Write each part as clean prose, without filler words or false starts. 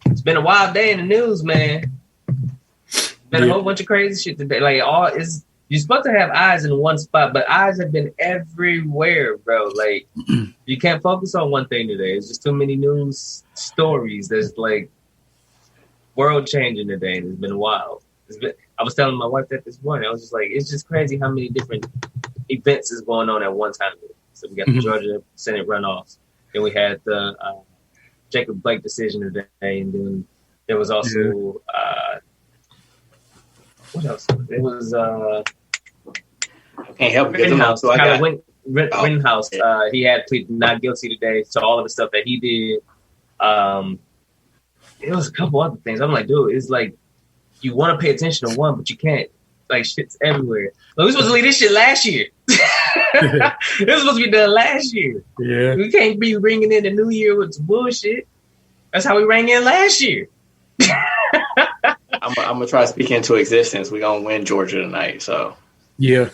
It's been a wild day in the news, man. Been a whole bunch of crazy shit today. Like you're supposed to have eyes in one spot, but eyes have been everywhere, bro. Like you can't focus on one thing today. It's just too many news stories. There's like world changing today. It's been wild. I was telling my wife that this morning. I was just like, it's just crazy how many different events is going on at one time. So we got the Georgia Senate runoffs. Then we had the Jacob Blake decision today, and then there was also what else? It was I can't help Rittenhouse. Rittenhouse. He had pleaded not guilty today to all of the stuff that he did. It was a couple other things. I'm like, dude, it's like you want to pay attention to one, but you can't. Like shit's everywhere. Like, we were supposed to leave this shit last year. It was supposed to be done last year. Yeah, we can't be bringing in the new year with some bullshit. That's how we rang in last year. I'm gonna try to speak into existence. We're gonna win Georgia tonight. So yeah,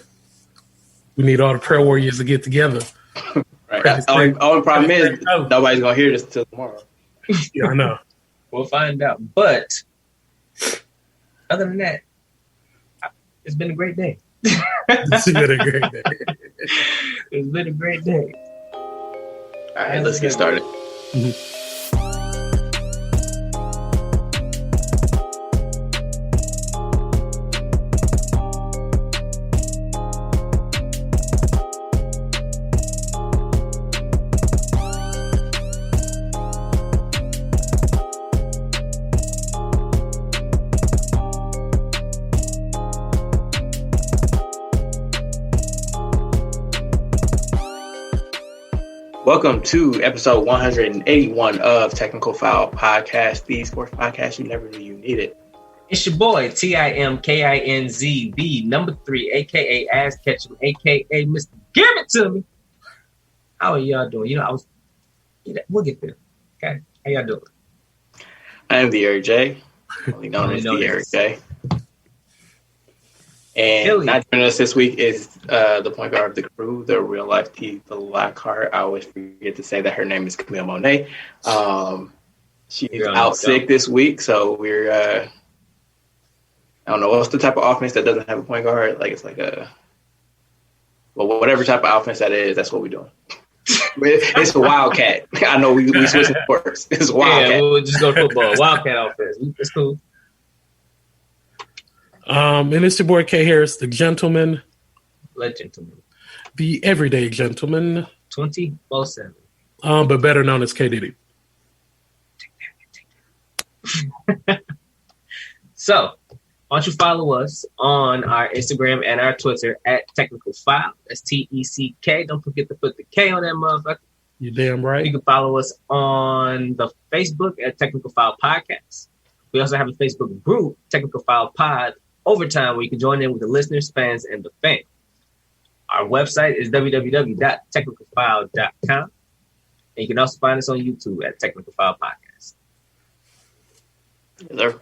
we need all the prayer warriors to get together. Right. Only problem is nobody's gonna hear this until tomorrow. Yeah, I know. We'll find out. But other than that, it's been a great day. It's been a great day. It's been a great day. All right, let's get started. Mm-hmm. Welcome to episode 181 of Technical Foul Podcast, the sports podcast you never knew you needed. It's your boy, TIMKINZB, number 3, a.k.a. Ass Ketchum, a.k.a. Mr. Give It To Me. How are y'all doing? We'll get there. Okay? How y'all doing? I am the Eric J, only known as the Eric J. And not joining us this week is the point guard of the crew, the real life T, the Wildcard. I always forget to say that her name is Camille Monet. She's out sick this week, so we're I don't know what's the type of offense that doesn't have a point guard. Like it's like whatever type of offense that is, that's what we're doing. It's a Wildcat. I know we switching sports. It's a Wildcat. Yeah, we'll just go football. Wildcat offense. It's cool. And it's your boy K Harris, the gentleman. The everyday gentleman. 24/7. But better known as K Diddy. So, why don't you follow us on our Instagram and our Twitter at Technical File. That's TECK. Don't forget to put the K on that motherfucker. You damn right. You can follow us on the Facebook at Technical File Podcast. We also have a Facebook group, Technical File Pod Overtime, where you can join in with the listeners, fans, and the fan. Our website is www.technicalfile.com. And you can also find us on YouTube at Technical File Podcast. Yes, sir.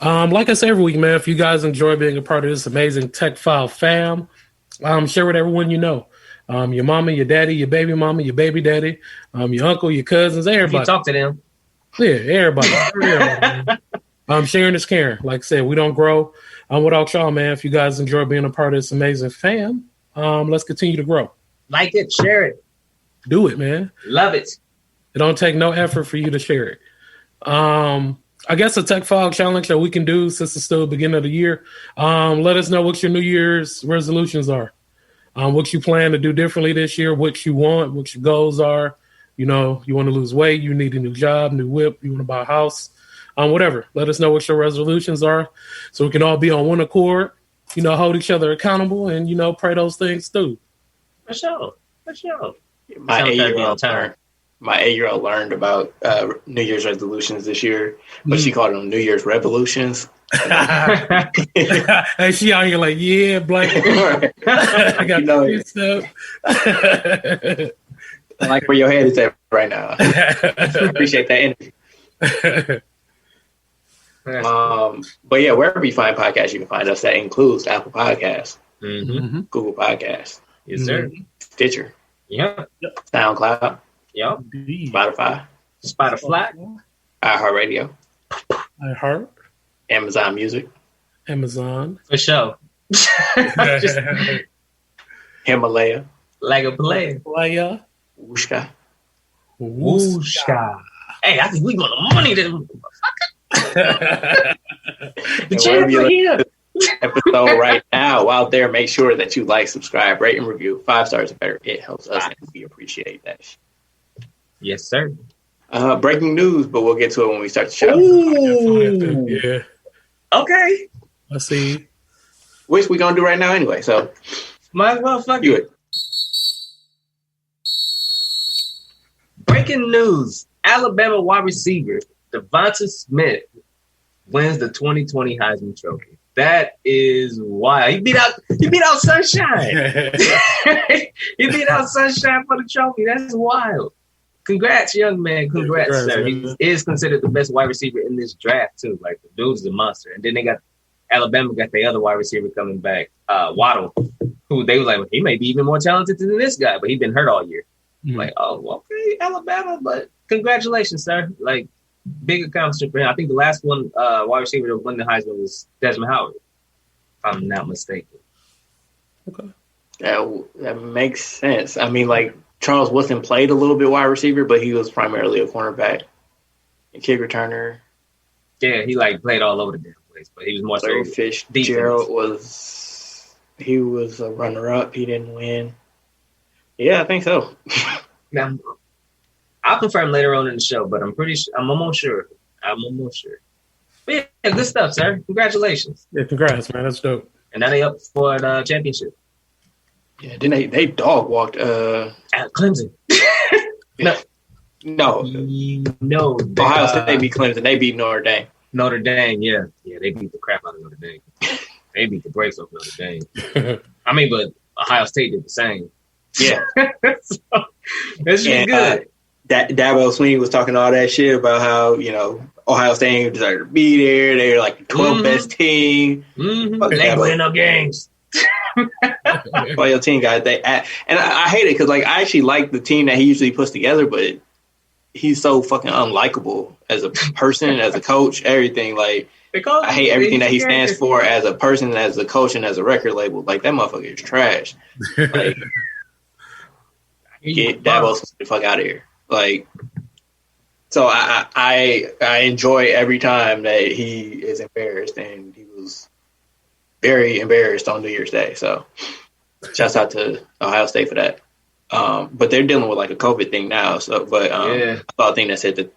Like I say every week, man, if you guys enjoy being a part of this amazing Tech File fam, share with everyone you know. Your mama, your daddy, your baby mama, your baby daddy, your uncle, your cousins, everybody. You talk to them. Yeah, everybody. Sharing is caring. Like I said, we don't grow without y'all, man. If you guys enjoy being a part of this amazing fam, let's continue to grow. Like it, share it. Do it, man. Love it. It don't take no effort for you to share it. I guess a Tech File challenge that we can do since it's still the beginning of the year. Let us know what your New Year's resolutions are. What you plan to do differently this year, what you want, what your goals are. You know, you want to lose weight, you need a new job, new whip, you want to buy a house. Whatever. Let us know what your resolutions are so we can all be on one accord, hold each other accountable and, pray those things through. For sure. My 8-year-old learned about New Year's resolutions this year, but she called them New Year's revolutions. And she out here like, yeah, blank. I got stuff. I like where your head is at right now. Appreciate that energy. But yeah, wherever you find podcasts, you can find us. That includes Apple Podcasts, Google Podcasts, yes, sir, Stitcher, yep, SoundCloud, yep, Spotify. Spotify, iHeartRadio, Amazon Music, for sure. Himalaya, like a player. Wooshka. Hey, I think we got the money to the champ right here. Episode right now. Out there, make sure that you like, subscribe, rate, and review. 5 stars or better. It helps us, and we appreciate that. Yes, sir. Breaking news, but we'll get to it when we start the show. Ooh. Yeah. Okay. Let's see. Which we gonna do right now anyway. So might as well fuck you it. Breaking news: Alabama wide receiver Devonta Smith wins the 2020 Heisman Trophy. That is wild. He beat out Sunshine. He beat out Sunshine for the trophy. That's wild. Congrats, young man. Congrats, sir. Man. He is considered the best wide receiver in this draft, too. Like, the dude's a monster. And then they got Alabama got the other wide receiver coming back, Waddle, who they was like, well, he may be even more talented than this guy, but he's been hurt all year. Mm-hmm. Like, oh, okay, Alabama, but congratulations, sir. Like, big accomplishment for him. I think the last one wide receiver to win the Heisman was Desmond Howard, if I'm not mistaken. Okay. That makes sense. I mean, like, Charles Woodson played a little bit wide receiver, but he was primarily a cornerback and kick returner. Yeah, he like played all over the damn place, but he was more Larry Fitzgerald was a runner-up. He didn't win. Yeah, I think so. Now, I'll confirm later on in the show, but I'm almost sure. But yeah, good stuff, sir. Congratulations. Yeah, congrats, man. That's dope. And now they up for the championship. Yeah, then they dog walked at Clemson. No. Ohio State they beat Clemson. They beat Notre Dame. Notre Dame, yeah, they beat the crap out of Notre Dame. They beat the brakes off Notre Dame. I mean, but Ohio State did the same. Yeah, so, this is good. Dabo Sweeney was talking all that shit about how Ohio State deserved to be there. They're like the 12th best team. Mm-hmm. They win no games. Well, your team got that, and I hate it because like I actually like the team that he usually puts together, but he's so fucking unlikable as a person, as a coach, everything. Like I hate everything that he stands for as a person, as a coach, and as a record label. Like that motherfucker is trash. Like get Dabo the fuck out of here. Like so, I enjoy every time that he is embarrassed, and he was very embarrassed on New Year's Day. So shouts out to Ohio State for that. But they're dealing with like a COVID thing now. So, but I saw a thing that said that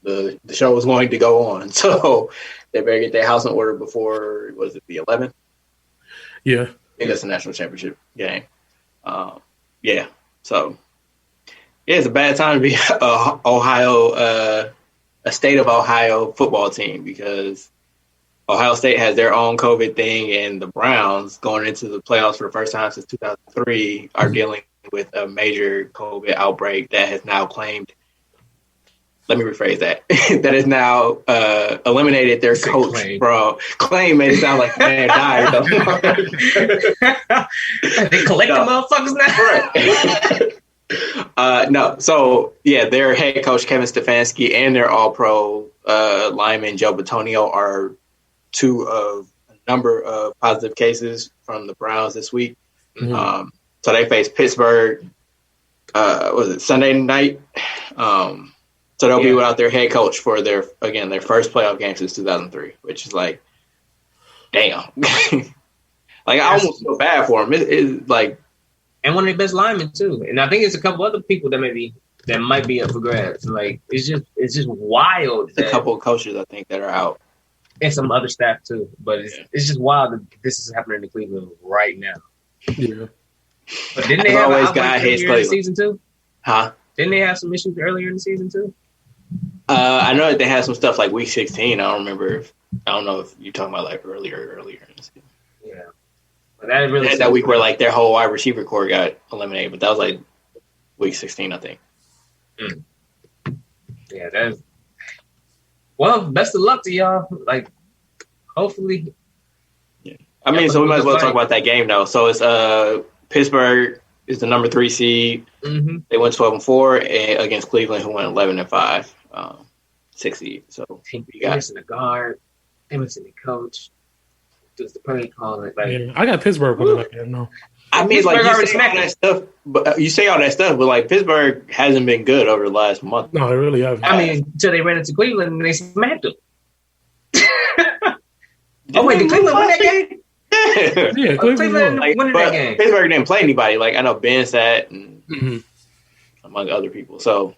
the show was going to go on. So they better get their house in order before, was it the 11th? Yeah. I think that's the national championship game. Yeah. So yeah, it's a bad time to be a state of Ohio football team because Ohio State has their own COVID thing, and the Browns, going into the playoffs for the first time since 2003, are dealing with a major COVID outbreak that has now claimed. Let me rephrase that. That has now eliminated their coach from claim. Made it sound like the man died. They collect the motherfuckers now. Right. No. So yeah, their head coach Kevin Stefanski and their All-Pro lineman Joe Bitonio are two of a number of positive cases from the Browns this week. Mm-hmm. So they face Pittsburgh. Was it Sunday night? So they'll be without their head coach for their first playoff game since 2003, which is like, damn. Like I almost feel bad for him. It's like, and one of the best linemen too. And I think it's a couple other people that might be up for grabs. Like it's just wild. There's a couple of coaches I think that are out. And some other staff too, but it's just wild that this is happening in Cleveland right now. Yeah, but didn't they have an outbreak earlier in the season too? Huh? Didn't they have some issues earlier in the season too? I know that they had some stuff like week 16. I don't know if you're talking about like earlier in the season. Yeah, but that really had that week where like their whole wide receiver core got eliminated, but that was like week 16, I think. Mm. Yeah, that's. Well, best of luck to y'all. Like, hopefully. Yeah. I mean, so we might as well talk about that game, though. So it's Pittsburgh is the number 3 seed. Mm-hmm. They went 12-4 against Cleveland, who went 11-5, 6 seed. So you got missing the guard, they missing the coach. Does the play call it? Like, I got Pittsburgh winning again. No, I mean, like you say all that stuff, but like Pittsburgh hasn't been good over the last month. No, they really haven't. I mean, until they ran into Cleveland and they smacked them. Oh wait, did Cleveland win that game? Yeah, Cleveland winning that game. Pittsburgh didn't play anybody. Like I know Ben sat and among other people. So,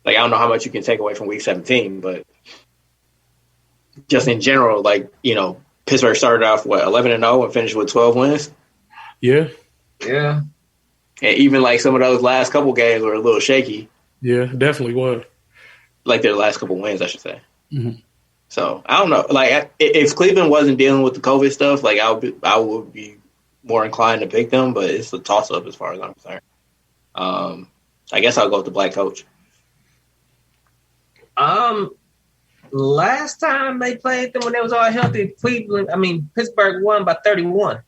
like I don't know how much you can take away from Week 17, but just in general, like Pittsburgh started off 11-0 and finished with 12 wins. Yeah. And even like some of those last couple games were a little shaky. Yeah, definitely was. Like their last couple wins, I should say. Mm-hmm. So I don't know. Like if Cleveland wasn't dealing with the COVID stuff, like I would be more inclined to pick them. But it's a toss up as far as I'm concerned. I guess I'll go with the black coach. Last time they played them when they was all healthy, Pittsburgh won by 31.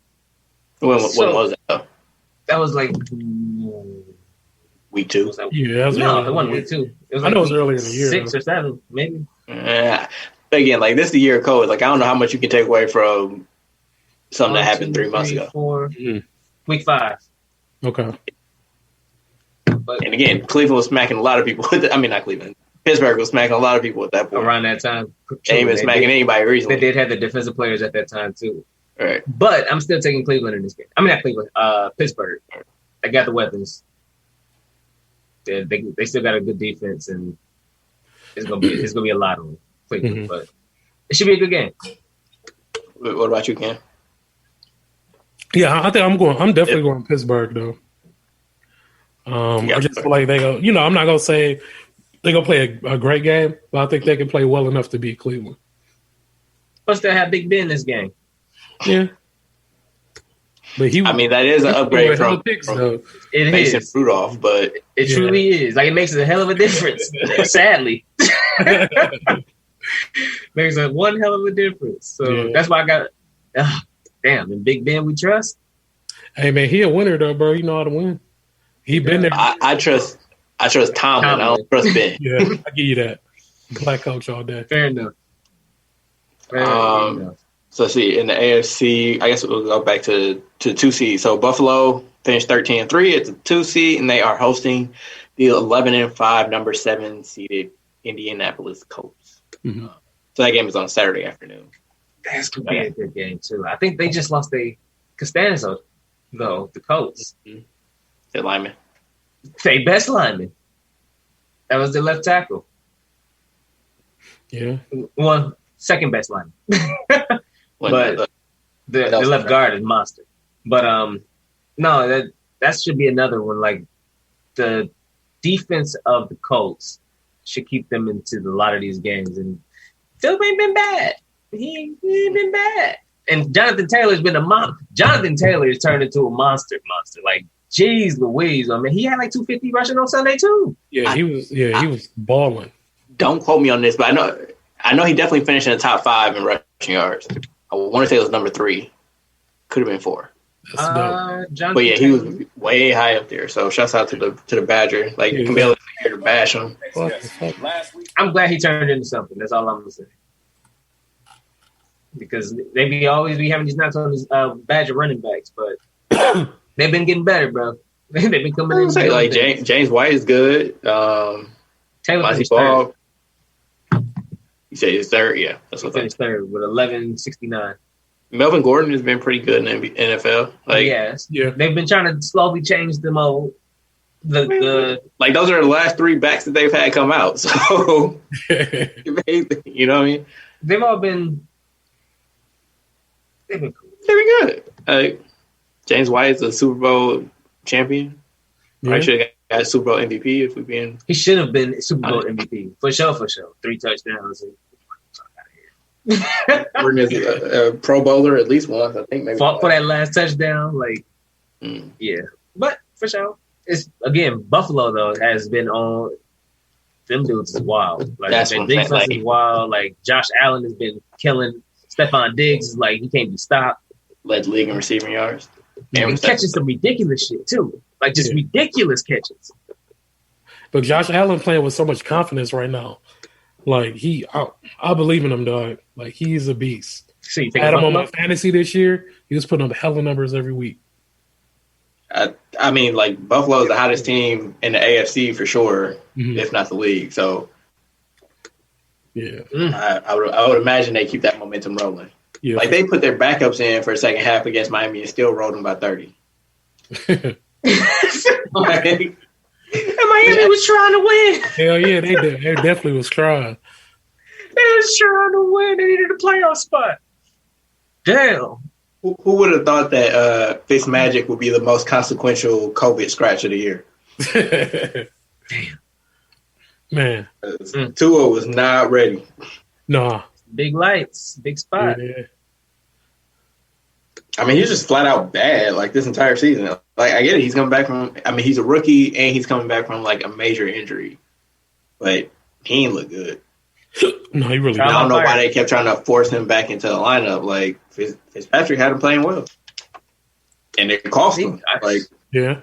When was that though? That was like week 2. Yeah, it wasn't week 2. It was I know it was earlier in the year. 6 or 7, maybe. Yeah. But again, like this is the year of COVID. Like I don't know how much you can take away from something that happened 3 months ago. 4, week 5. Okay. And again, Cleveland was smacking a lot of people. Not Cleveland. Pittsburgh was smacking a lot of people at that point. Around that time. They ain't been smacking anybody recently. They did have the defensive players at that time too. All right. But I'm still taking Cleveland in this game. Not Cleveland. Pittsburgh. They got the weapons. They still got a good defense, and it's gonna be a lot on Cleveland. But it should be a good game. What about you, Ken? Yeah, I think I'm definitely going Pittsburgh though. I just feel like they go. I'm not gonna say they're gonna play a great game, but I think they can play well enough to beat Cleveland. Plus, they have Big Ben in this game. Yeah. But that is an upgrade from Mason Rudolph, but it truly is. Like it makes a hell of a difference. Sadly, makes one hell of a difference. So that's why I got. And Big Ben we trust. Hey man, he a winner though, bro. You know how to win. He been there. I trust Tomlin. I don't trust Ben. Yeah, I give you that. Black coach all day. Fair enough. So see, in the AFC, I guess we'll go back to 2 seed. So Buffalo finished 13-3 at the 2 seed, and they are hosting the 11-5 number 7 seeded Indianapolis Colts. Mm-hmm. So that game is on Saturday afternoon. That's gonna be a good game too. I think they just lost Costanzo, though, the Colts. Their lineman. Their best lineman. That was the left tackle. Yeah. Well, second best lineman. But the left guard is monster. But no, that should be another one. Like the defense of the Colts should keep them into a lot of these games. And Philip ain't been bad. He ain't been bad. And Jonathan Taylor's been a monster. Jonathan Taylor has turned into a monster. Like, geez Louise. He had like 250 rushing on Sunday too. Yeah, he was balling. Don't quote me on this, but I know he definitely finished in the top 5 in rushing yards. I want to say it was number 3. Could have been 4. But yeah, he was way high up there. So shouts out to the Badger. Like Camille here to bash him. I'm glad he turned into something. That's all I'm gonna say. Because they always be having these knocks on these Badger running backs, but they've been getting better, bro. They've been coming in. Like James White is good. Taylor Ball. You say he's third, yeah. That's what finished third with 11.69. Melvin Gordon has been pretty good in the NFL. Yeah, they've been trying to slowly change the mold. Like those are the last 3 backs that they've had come out. So you know what I mean? They've been cool. They've been good. James White is a Super Bowl champion. I should have got a Super Bowl MVP if we're being. He should have been Super Bowl MVP for sure. 3 touchdowns. Gordon is a Pro Bowler at least once, I think. Maybe fought for that last touchdown, yeah. But for sure, it's again Buffalo though has been on. Them dudes is wild. Like that's their defense is wild. Like Josh Allen has been killing. Stephon Diggs is like he can't be stopped. Led league in receiving yards. And catching some ridiculous shit too. Like, just ridiculous catches. But Josh Allen playing with so much confidence right now. Like, I believe in him, dog. Like, he's a beast. See, I had him on my fantasy this year. He was putting up hella numbers every week. I mean, like, Buffalo's the hottest team in the AFC for sure, if not the league. So, yeah, I would imagine they keep that momentum rolling. Yeah, like, they put their backups in for a second half against Miami and still rolled them by 30. And Miami was trying to win. Hell yeah, they did. They definitely was trying. They was trying to win. They needed a playoff spot. Damn. Who would have thought that Fitzmagic would be the most consequential COVID scratch of the year? Damn. Man. Tua was not ready. Nah. Big lights. Big spot. Yeah. I mean, he's just flat out bad, like, this entire season. Like, I get it. He's coming back from – I mean, he's a rookie, and he's coming back from, like, a major injury. But he ain't look good. No, he really I don't know why they kept trying to force him back into the lineup. Like, Fitzpatrick had him playing well. And it cost him. Like, yeah.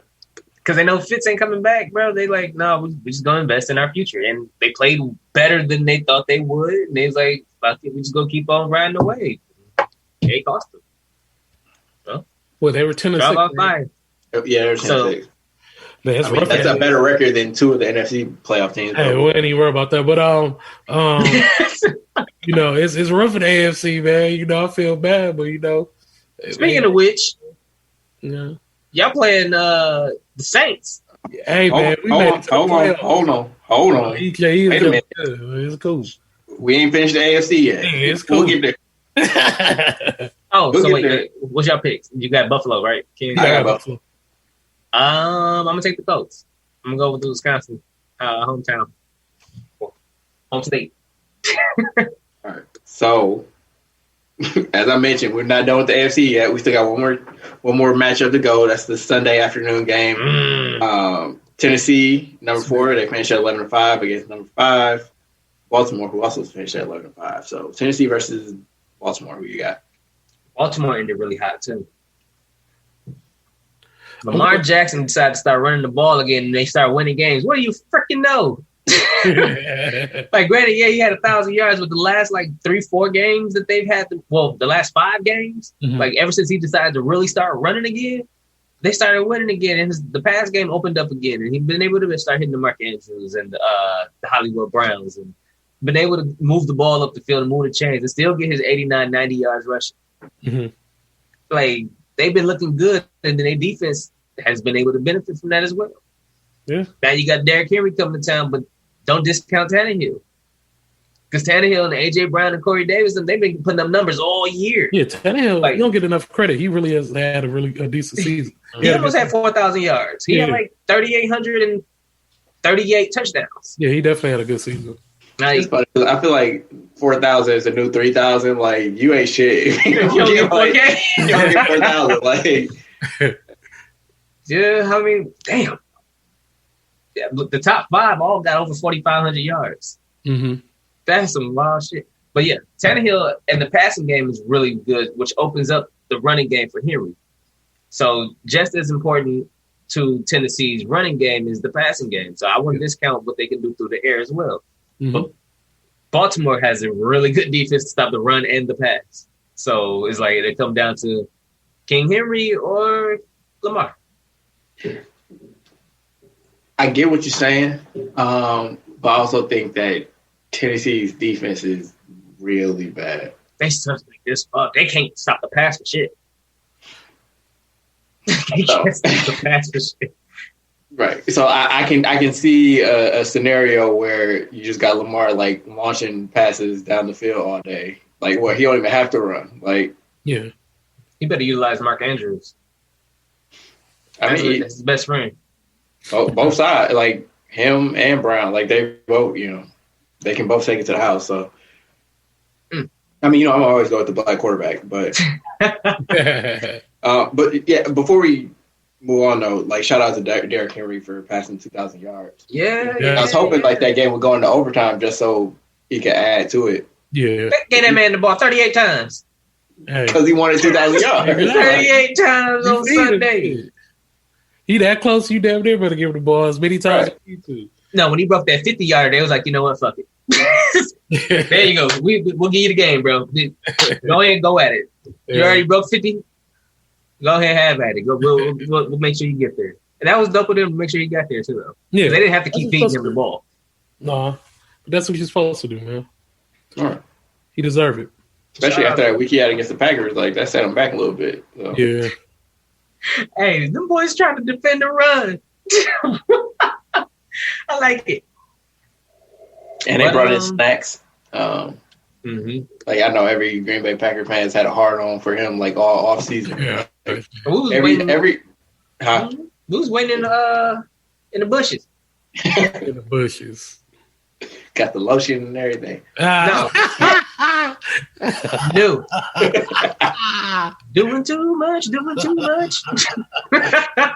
Because they know Fitz ain't coming back, bro. They like, no, we're just going to invest in our future. And they played better than they thought they would. And they was like, fuck it, we just going to keep on riding away. It cost them. Well, they were 10-6. Right? Yeah, they were 10-6. That's a better record than two of the NFC playoff teams. Hey, we ain't even worry about that. But you know, it's rough in the AFC, man. You know, I feel bad, but you know. Speaking of which, yeah, y'all playing the Saints. Hey man, hold on. Wait a minute. It's cool. We ain't finished the AFC yet. Hey, it's cool. We'll get there. So wait, what's your picks? You got Buffalo, right? I got Buffalo. I'm gonna take the Colts. I'm gonna go with the Wisconsin hometown, home state. All right. So, as I mentioned, we're not done with the AFC yet. We still got one more matchup to go. That's the Sunday afternoon game. Tennessee, number 4, they finished at 11-5 against number 5. Baltimore, who also finished at 11-5. So Tennessee versus Baltimore. Who you got? Baltimore ended really hot too. Lamar Jackson decided to start running the ball again, and they start winning games. What do you freaking know? Like, granted, yeah, he had 1,000 yards, but the last 3-4 games that they've had, the last 5 games, like ever since he decided to really start running again, they started winning again, and the pass game opened up again, and he's been able to start hitting the Mark Andrews and the Hollywood Browns, and been able to move the ball up the field and move the chains, and still get his 89, 90 yards rushing. Like, they've been looking good, and then their defense has been able to benefit from that as well. Yeah. Now you got Derrick Henry coming to town, but don't discount Tannehill. Because Tannehill and A.J. Brown and Corey Davidson, they've been putting up numbers all year. Yeah, Tannehill, you don't get enough credit. He really has had a decent season. He almost had 4,000 yards. He had 3,838 touchdowns. Yeah, he definitely had a good season. I feel like 4,000 is a new 3,000. Like, you ain't shit. You don't get 4,000. Like, yeah, I mean, damn. Yeah, the top 5 all got over 4,500 yards. That's some wild shit. But yeah, Tannehill and the passing game is really good, which opens up the running game for Henry. So just as important to Tennessee's running game is the passing game. So I wouldn't discount what they can do through the air as well. But Baltimore has a really good defense to stop the run and the pass. So it's like they come down to King Henry or Lamar. I get what you're saying, but I also think that Tennessee's defense is really bad. They suck like this fuck. They can't stop the pass for shit. They can't stop the pass for shit. Right. So I can see a scenario where you just got Lamar launching passes down the field all day, where he don't even have to run. Yeah, he better utilize Mark Andrews. That's his best friend. Both sides, him and Brown, they both, they can both take it to the house. So, I mean, I'm always go with the black quarterback, but yeah. Before we move on though, shout out to Derrick Henry for passing 2,000 yards. Yeah. I was hoping that game would go into overtime just so he could add to it. Yeah. Get that man the ball 38 times. Because he wanted 2,000 yards. 38 times on Sunday. He that close, you damn near better give him the ball as many times as you to. No, when he broke that 50-yarder, they was like, you know what, fuck it. There you go. We'll give you the game, bro. Go ahead and go at it. You already broke 50. Go ahead, have at it. We'll make sure you get there. And that was dope of them to make sure you got there too, though. Yeah, they didn't have to keep feeding him the ball. Nah, but that's what you're supposed to do, man. All right. He deserved it. Especially after that week he had against the Packers, like that set him back a little bit. So. Yeah. Hey, them boys trying to defend the run. I like it. And they brought in snacks. Like I know every Green Bay Packer fans had a hard on for him, like all off season. Yeah. We was waiting in the bushes. In the bushes. Got the lotion and everything. No. Doing too much.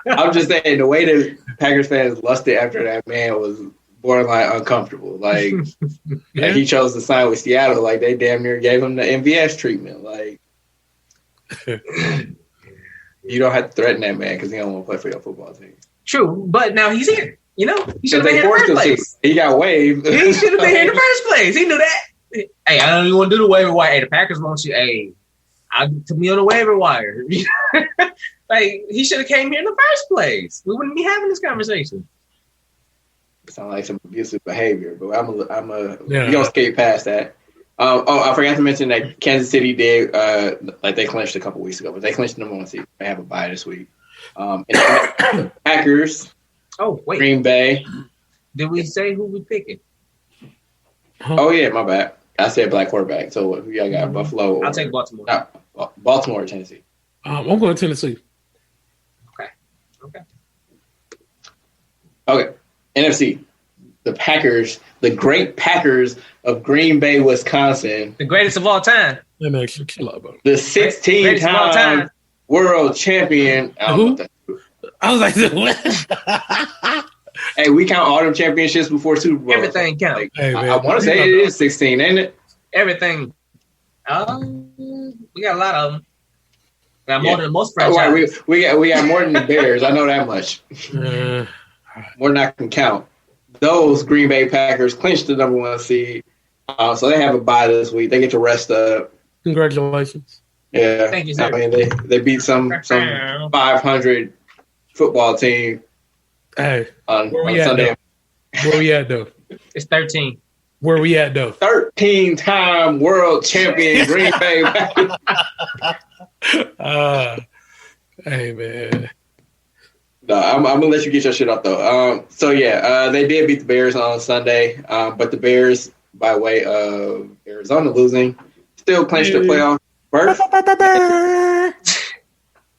I'm just saying the way that Packers fans lusted after that man was borderline uncomfortable. Like, like he chose to sign with Seattle. Like they damn near gave him the MVS treatment. Like you don't have to threaten that man because he don't want to play for your football team. True, but now he's here. You know, he should have been here in the first place. He got waived. He should have been here in the first place. He knew that. Hey, I don't even want to do the waiver wire. Hey, the Packers want you. Hey, to me on the waiver wire. Like he should have came here in the first place. We wouldn't be having this conversation. Sound like some abusive behavior, but we gonna skate past that. I forgot to mention that Kansas City did like they clinched a couple weeks ago, but they clinched the number 1 seed. They have a bye this week. And the Packers. Oh wait, Green Bay. Did we say who we picking? Oh yeah, my bad. I said black quarterback. So who y'all got? Buffalo. I'll take Baltimore. Baltimore or Tennessee. I'm going Tennessee. Okay. NFC. The Packers, the great Packers of Green Bay, Wisconsin. The greatest of all time. Let me actually kill out about it. The 16-time world champion. Who? I was like, what? Hey, we count all them championships before Super Bowl. Everything counts. Like, hey, I want to say it is 16, ain't it? Everything. We got a lot of them. Got more than most franchises. We got more than the Bears. I know that much. More than I can count. Those Green Bay Packers clinched the number 1 seed. So they have a bye this week. They get to rest up. Congratulations. Yeah. Thank you, sir. I mean, they beat some 500 football team. Hey, on Sunday. Where we at, though? It's 13. Where we at, though? 13-time world champion Green Bay. Hey, man. No, I'm gonna let you get your shit up though. They did beat the Bears on Sunday, but the Bears, by way of Arizona losing, still clinched the playoff berth.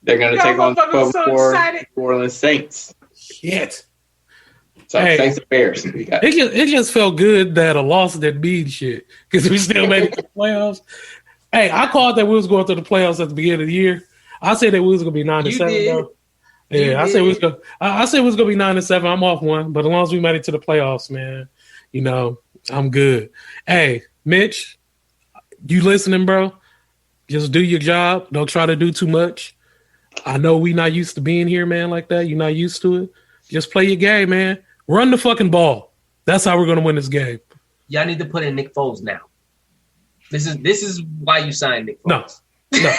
They're gonna take on the New Orleans Saints. Shit. So Saints and Bears. It just felt good that a loss didn't mean shit because we still made it to the playoffs. Hey, I called that we was going to the playoffs at the beginning of the year. I said that we was gonna be 9-7 though. Yeah, I said we was gonna. I said we was gonna be 9-7. I'm off one, but as long as we made it to the playoffs, man, you know, I'm good. Hey, Mitch, you listening, bro? Just do your job. Don't try to do too much. I know we not used to being here, man, like that. You're not used to it. Just play your game, man. Run the fucking ball. That's how we're gonna win this game. Y'all need to put in Nick Foles now. This is why you signed Nick Foles. No.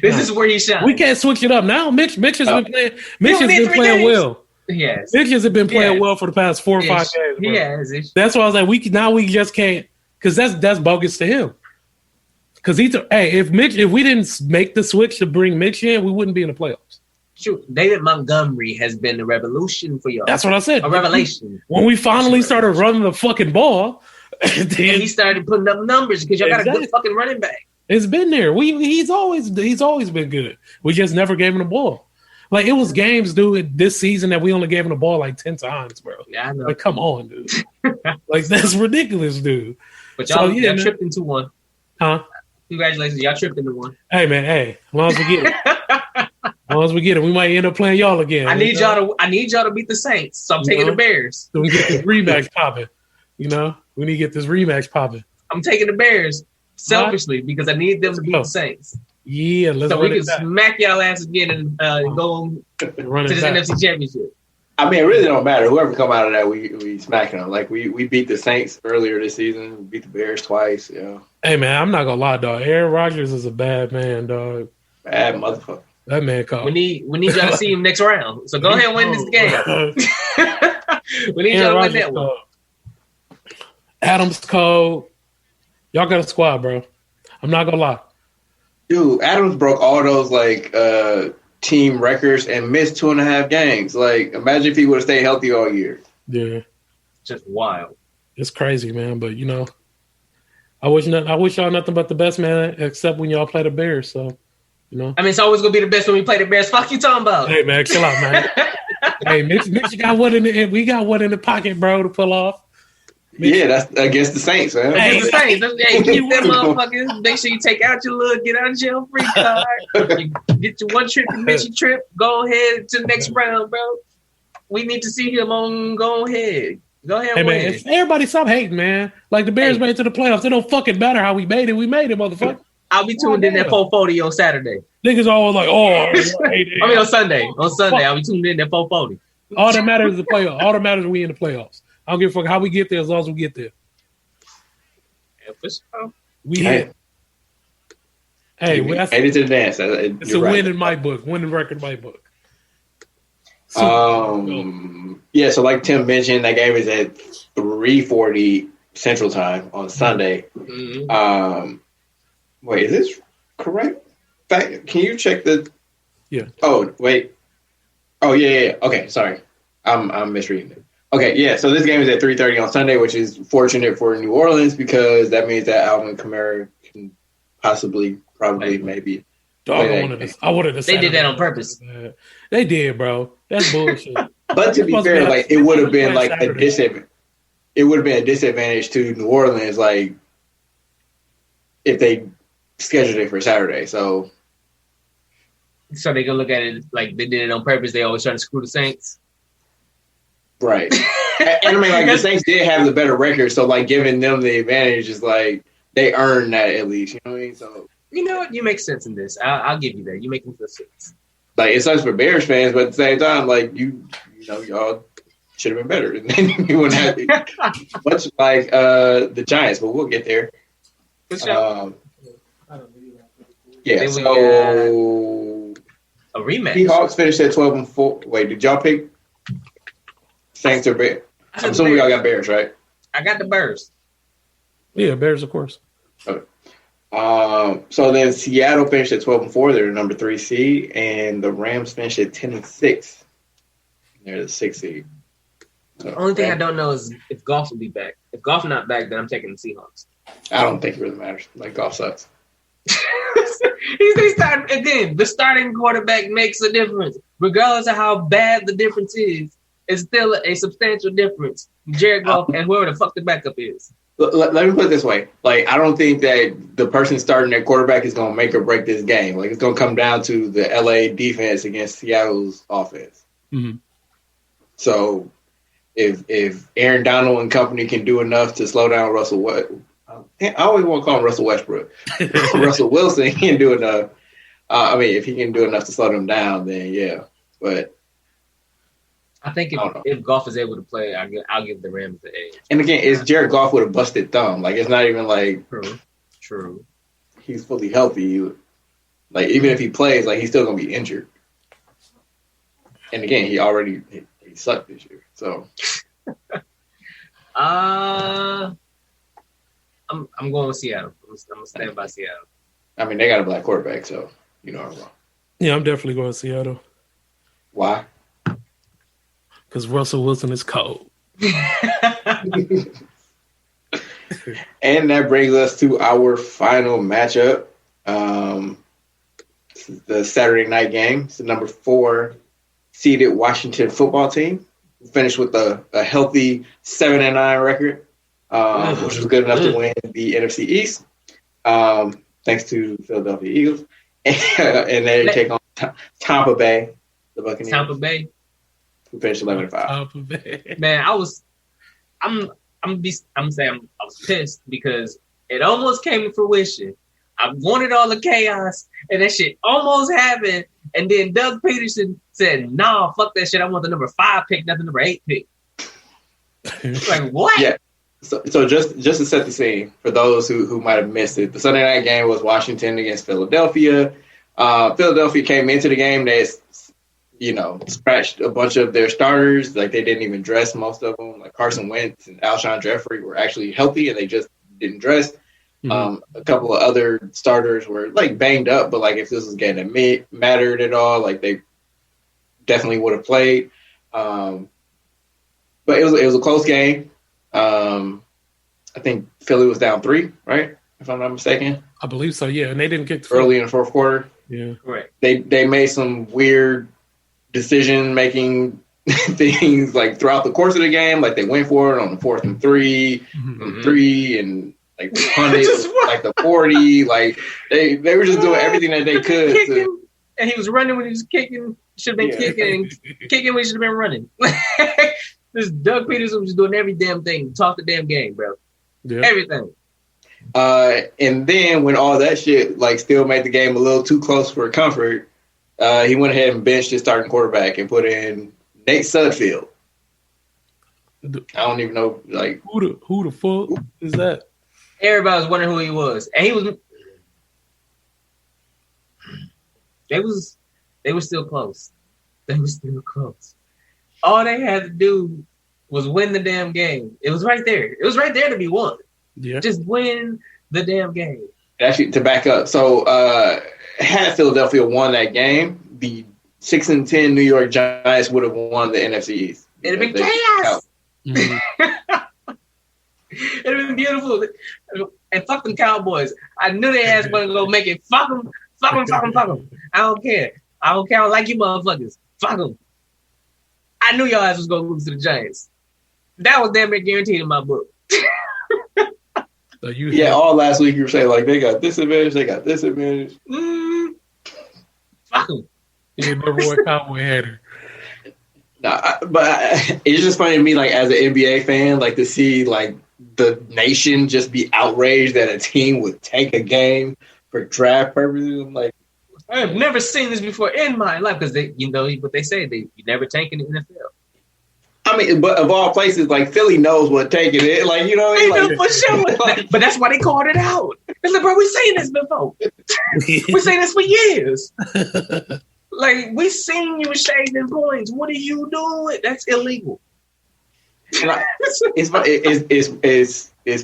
This is where he shines. We can't switch it up now. Mitch has been playing. Mitch has been playing well. Yes. Mitch has been playing well for the past 4 or 5 games. He has. That's why I was like, we just can't, because that's bogus to him. Because if we didn't make the switch to bring Mitch in, we wouldn't be in the playoffs. True. David Montgomery has been the revolution for y'all. That's what I said. A revelation. When we finally started running the fucking ball, then he started putting up numbers because y'all got a good fucking running back. It's been there. He's always been good. We just never gave him the ball. Like it was games, dude, this season that we only gave him the ball like 10 times, bro. Yeah, I know. Like, come on, dude. Like that's ridiculous, dude. But y'all tripped into one. Huh? Congratulations, y'all tripped into one. Hey man, as long as we get it. We might end up playing y'all again. I need y'all to beat the Saints, so I'm taking the Bears. So we get this rematch popping. You know, we need to get this rematch popping. I'm taking the Bears selfishly because I need them to beat the Saints. Yeah, let's so we can smack y'all ass again and go to this NFC Championship. I mean, it really don't matter. Whoever come out of that, we smacking them. Like we beat the Saints earlier this season. We beat the Bears twice. Yeah. Hey man, I'm not gonna lie, dog. Aaron Rodgers is a bad man, dog. Bad motherfucker. That man called. We need y'all to see him next round. So go ahead and win this game. We need y'all to win that one. Adams cold. Y'all got a squad, bro. I'm not gonna lie. Dude, Adams broke all those team records and missed 2.5 games. Like, imagine if he would have stayed healthy all year. Yeah. Just wild. It's crazy, man. But I wish y'all nothing but the best, man, except when y'all play the Bears. So, I mean, it's always gonna be the best when we play the Bears. Fuck you talking about? Hey man, chill out, man. Hey, Mitch got one we got one in the pocket, bro, to pull off. Yeah, that's against the Saints, man. Against the Saints. Hey, keep them motherfuckers. Make sure you take out your little get out of jail free card. You get your one trip, you miss your trip. Go ahead to the next round, bro. We need to see him on. Go ahead. Hey, man, everybody stop hating, man. Like the Bears made it to the playoffs. It don't fucking matter how we made it. We made it, motherfucker. I'll be tuned in at 4:40 on Saturday. Niggas always like, on Sunday. On Sunday, I'll be tuned in at 4:40. All that matters is the playoffs. All that matters is we in the playoffs. I don't give a fuck how we get there as long as we get there. Yeah, for sure. We hit. Hey, headed to the dance. It's a win in my book. Winning record in my book. Yeah, so like Tim mentioned, that game is at 3:40 Central Time on Sunday. Mm-hmm. Wait, is this correct? Can you check the? Yeah. Oh wait. Oh yeah. Okay, sorry, I'm misreading it. Okay, yeah. So this game is at 3:30 on Sunday, which is fortunate for New Orleans because that means that Alvin Kamara can maybe. I wanted to. They did that on purpose. They did, bro. That's bullshit. But to be fair, like it would have been like a disadvantage. It would have been a disadvantage to New Orleans, like if they scheduled it for Saturday. So they gonna look at it like they did it on purpose. They always try to screw the Saints. Right. And I mean, like the Saints did have the better record, so like giving them the advantage is like they earned that at least. You know what I mean? So you know what? You make sense in this. I'll give you that. You make sense. Like it sucks for Bears fans, but at the same time, like y'all should have been better. And then you wouldn't have much like the Giants, but we'll get there. Yeah. So a rematch. Seahawks finished at 12-4. Wait, did y'all pick Saints or Bears? I'm assuming y'all got Bears, right? I got the Bears. Yeah, Bears, of course. Okay. So then Seattle finished at 12-4. They're the number 3 seed, and the Rams finished at 10-6. They're the 6th seed. So, the only thing I don't know is if Goff will be back. If Goff not back, then I'm taking the Seahawks. I don't think it really matters. Like Goff sucks. He's starting again. The starting quarterback makes a difference, regardless of how bad the difference is. It's still a substantial difference. Jared Goff and whoever the fuck the backup is. Let me put it this way. Like, I don't think that the person starting at quarterback is going to make or break this game. Like, it's going to come down to the LA defense against Seattle's offense. Mm-hmm. So, if Aaron Donald and company can do enough to slow down Russell Westbrook, I always want to call him Russell Westbrook. Russell Wilson can do enough. If he can do enough to slow them down, then yeah. But I think if Goff is able to play, I'll give the Rams the edge. And again, it's Jared Goff with a busted thumb. Like, it's not even like True. He's fully healthy. Like, even if he plays, like, he's still gonna be injured. And again, he sucked this year. So I'm going with Seattle. I'm gonna stand by Seattle. I mean, they got a black quarterback, so you know I'm wrong. Yeah, I'm definitely going to Seattle. Why? Because Russell Wilson is cold. And that brings us to our final matchup. This is the Saturday night game. It's the number 4 seeded Washington football team. Finished with a healthy 7-9 record, which was good enough to win the NFC East. Thanks to Philadelphia Eagles. And they take on Tampa Bay, the Buccaneers. Tampa Bay. Who finished 11-5. Man, I was pissed because it almost came to fruition. I wanted all the chaos, and that shit almost happened. And then Doug Peterson said, "Nah, fuck that shit. I want the number 5 pick, not the number 8 pick." Like what? Yeah. So just to set the scene for those who might have missed it, the Sunday night game was Washington against Philadelphia. Philadelphia came into the game. They, scratched a bunch of their starters. Like they didn't even dress most of them. Like Carson Wentz and Alshon Jeffrey were actually healthy, and they just didn't dress. A couple of other starters were like banged up, but like if this was a game that mattered at all, like they definitely would have played. But it was a close game. I think Philly was down 3, right? If I'm not mistaken. I believe so, yeah. And they didn't kick early in the fourth quarter. Yeah. Correct. They made some weird decision-making things like throughout the course of the game. Like they went for it on the 4th and 3, and 3, and like they punted like the 40. Like they were just doing everything that they could. And he was running when he was kicking. Should have been kicking, and kicking when he should have been running. This Doug Peterson was just doing every damn thing. Talk the damn game, bro. Yeah. Everything. And then when all that shit like still made the game a little too close for comfort, he went ahead and benched his starting quarterback and put in Nate Sudfeld. I don't even know like who the fuck is that? Everybody was wondering who he was, and he was. They were still close. They were still close. All they had to do was win the damn game. It was right there. It was right there to be won. Yeah. Just win the damn game. Actually, to back up, so had Philadelphia won that game, the 6-10 New York Giants would have won the NFC East. It'd have been chaos. It'd have been beautiful. And fuck them Cowboys. I knew they ass wasn't gonna make it. Fuck them. Fuck them. Fuck them. Fuck them. I don't care. I don't care. I don't like you motherfuckers. Fuck them. I knew y'all ass was going to lose to the Giants. That was damn near guaranteed in my book. All last week you were saying, like, they got this advantage, they got this advantage. Fuck them. Yeah, number one Cowboy hater. But it's just funny to me, like, as an NBA fan, like, to see, like, the nation just be outraged that a team would take a game for draft purposes. I'm like, I have never seen this before in my life because what they say, you never tank in the NFL. I mean, but of all places, like Philly knows what taking it. Like, you know, they like, know for sure. But that's why they called it out. It's like, bro, we've seen this before. We've seen this for years. Like, we've seen you shaving points. What are you doing? That's illegal. It's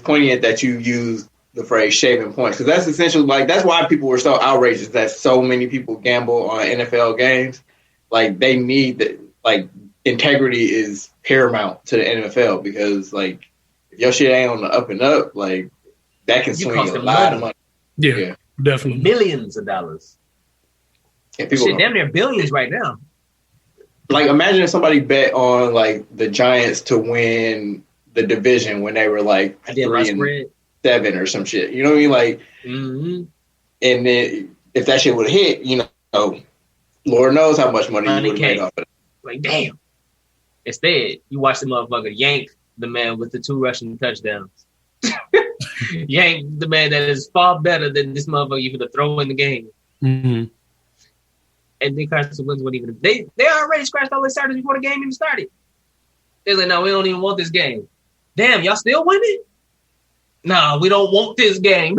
poignant that you use the phrase shaving points, because that's essentially like that's why people were so outraged that so many people gamble on NFL games. Like they need that, like integrity is paramount to the NFL, because like if your shit ain't on the up and up, like that can swing a lot of money. Yeah, definitely millions of dollars. Yeah, people shit, damn near billions right now. Like imagine if somebody bet on like the Giants to win the division when they were like 3-7 or some shit. You know what I mean? Like, and then if that shit would have hit, you know, Lord knows how much money you would have made off of it. Like, damn. Instead, you watch the motherfucker yank the man with the 2 rushing touchdowns. Yank the man that is far better than this motherfucker you could throw in the game. Mm-hmm. And then Carson Wentz wouldn't even. They already scratched all their starters before the game even started. They're like, no, we don't even want this game. Damn, y'all still winning? No, we don't want this game.